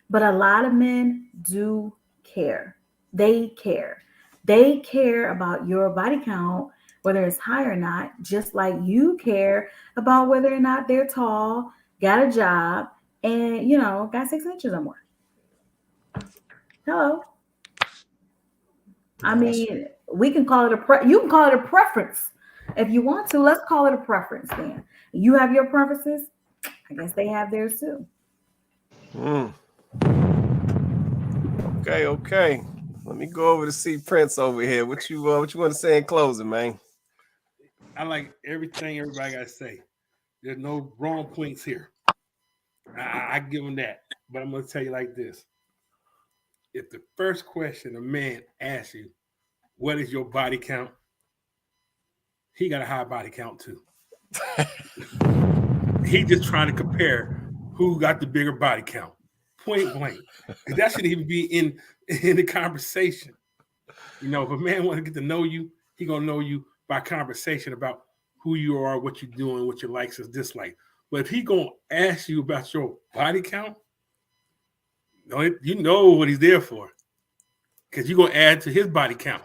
But a lot of men do care. They care. They care about your body count, whether it's high or not, just like you care about whether or not they're tall, got a job, and, got 6 inches or more. Hello. I mean, we can call it you can call it a preference if you want to. Let's call it a preference then. You have your preferences. I guess they have theirs too. Okay. Let me go over to see Prince over here. What you want to say in closing, man? I like everything everybody got to say. There's no wrong points here. I give them that. But I'm going to tell you like this. If the first question a man asks you, what is your body count? He got a high body count too. He just trying to compare who got the bigger body count. Point blank. That shouldn't even be in the conversation. If a man want to get to know you, he going to know you by conversation about who you are, what you're doing, what your likes and dislikes. But if he going to ask you about your body count, you know what he's there for. Because you're going to add to his body count.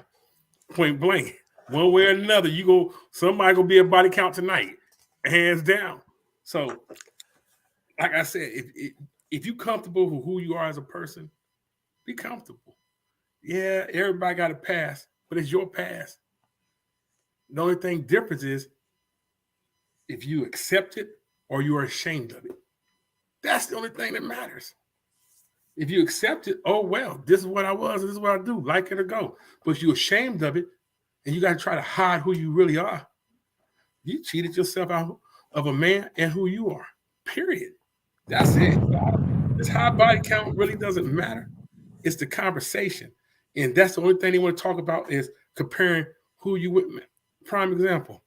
Point blank. One way or another, somebody going to be a body count tonight. Hands down. So, like I said, if you're comfortable with who you are as a person, be comfortable. Yeah, everybody got a past, but it's your past. The only thing difference is if you accept it or you are ashamed of it. That's the only thing that matters. If you accept it, oh, well, this is what I was, this is what I do, like it or go. But if you're ashamed of it and you got to try to hide who you really are, you cheated yourself out of a man and who you are, period. That's it. This high body count really doesn't matter. It's the conversation. And that's the only thing they want to talk about is comparing who you with. Prime example.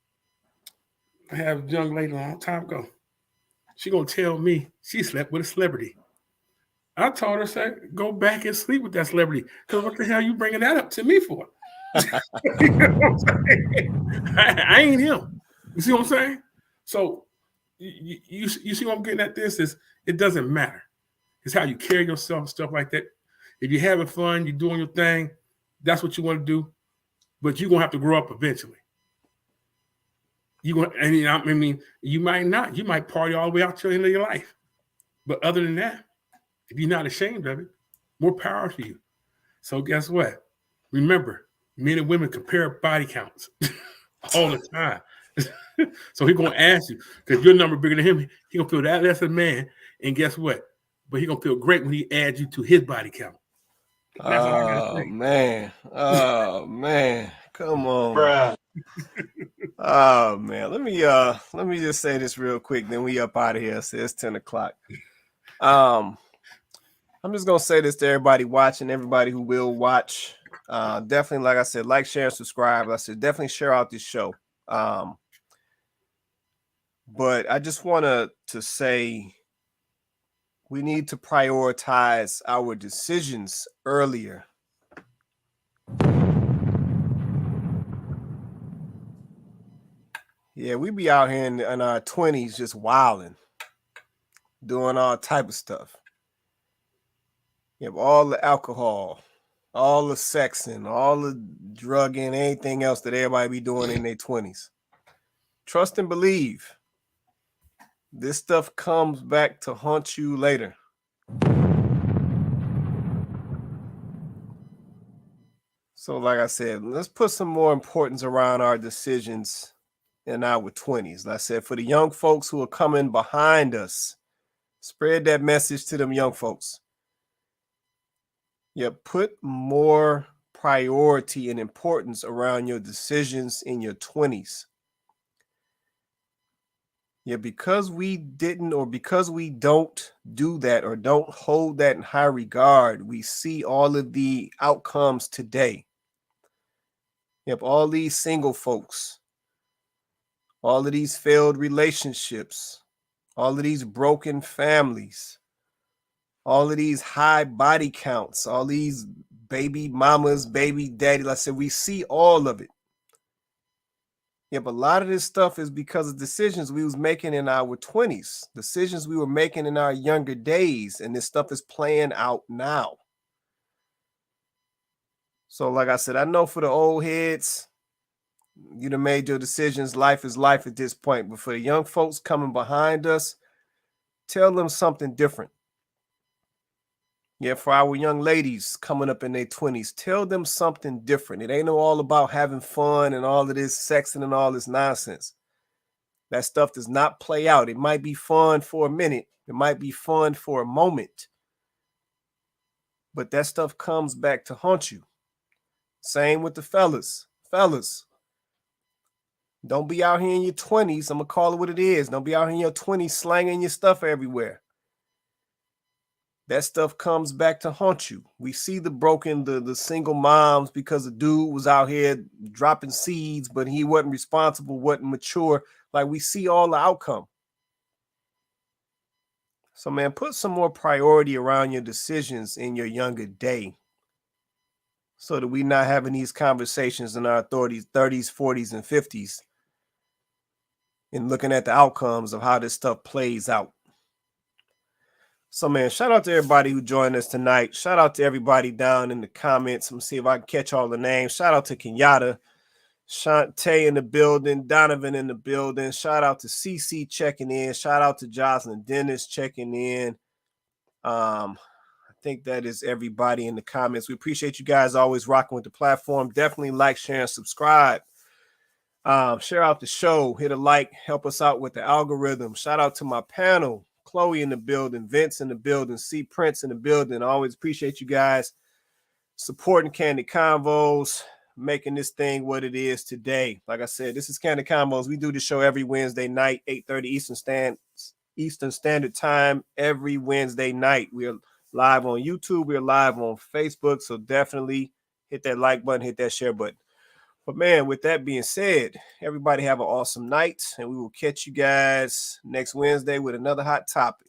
I have a young lady a long time ago. She going to tell me she slept with a celebrity. I told her, say, go back and sleep with that celebrity. Because what the hell are you bringing that up to me for? You know what I'm saying? I ain't him. You see what I'm saying? So you see what I'm getting at this? Is it doesn't matter. It's how you carry yourself and stuff like that. If you're having fun, you're doing your thing, that's what you want to do. But you're going to have to grow up eventually. You might not. You might party all the way out to the end of your life. But other than that, if you're not ashamed of it, more power to you. So guess what? Remember, men and women compare body counts all the time. So he's going to ask you, because your number bigger than him, he's going to feel that less a man. And guess what? But he's going to feel great when he adds you to his body count. That's all I gotta say. Man. Oh, man. Come on. Bruh. Oh, man. Let me just say this real quick, then we up out of here. So it's 10 o'clock. I'm just going to say this to everybody watching, everybody who will watch. Definitely, like I said, like, share, and subscribe. Like I said, definitely share out this show. But I just want to say we need to prioritize our decisions earlier. Yeah, we be out here in our 20s just wilding, doing all type of stuff. You have all the alcohol, all the sexing, all the drugging, anything else that everybody be doing in their 20s. Trust and believe. This stuff comes back to haunt you later. So, like I said, let's put some more importance around our decisions in our 20s. Like I said, for the young folks who are coming behind us, spread that message to them young folks. Yeah, put more priority and importance around your decisions in your 20s. Yeah, because we didn't, or because we don't do that or don't hold that in high regard, we see all of the outcomes today. Yep, all these single folks, all of these failed relationships, all of these broken families, all of these high body counts, all these baby mamas, baby daddy. Like I said, we see all of it. Yeah, but a lot of this stuff is because of decisions we was making in our 20s, decisions we were making in our younger days, and this stuff is playing out now. So, like I said, I know for the old heads, you done made your decisions. Life is life at this point. But for the young folks coming behind us, tell them something different. Yeah, for our young ladies coming up in their 20s, tell them something different. It ain't all about having fun and all of this sexing and all this nonsense. That stuff does not play out. It might be fun for a minute. It might be fun for a moment. But that stuff comes back to haunt you. Same with the fellas. Fellas, don't be out here in your 20s. I'm going to call it what it is. Don't be out here in your 20s slanging your stuff everywhere. That stuff comes back to haunt you. We see the broken, the single moms because the dude was out here dropping seeds, but he wasn't responsible, wasn't mature. Like, we see all the outcome. So, man, put some more priority around your decisions in your younger day so that we're not having these conversations in our 30s, 40s, and 50s and looking at the outcomes of how this stuff plays out. So, man, shout out to everybody who joined us tonight. Shout out to everybody down in the comments. I'm going to see if I can catch all the names. Shout out to Kenyatta, Shantae in the building, Donovan in the building. Shout out to CC checking in. Shout out to Jocelyn Dennis checking in. I think that is everybody in the comments. We appreciate you guys always rocking with the platform. Definitely like, share, and subscribe. Share out the show. Hit a like. Help us out with the algorithm. Shout out to my panel. Chloe in the building, Vince in the building, C Prince in the building. I always appreciate you guys supporting Candid Convos, making this thing what it is today. Like I said, this is Candid Convos. We do the show every Wednesday night, 8:30 Eastern Standard Time, every Wednesday night. We're live on YouTube. We're live on Facebook. So definitely hit that like button, hit that share button. But man, with that being said, everybody have an awesome night, and we will catch you guys next Wednesday with another hot topic.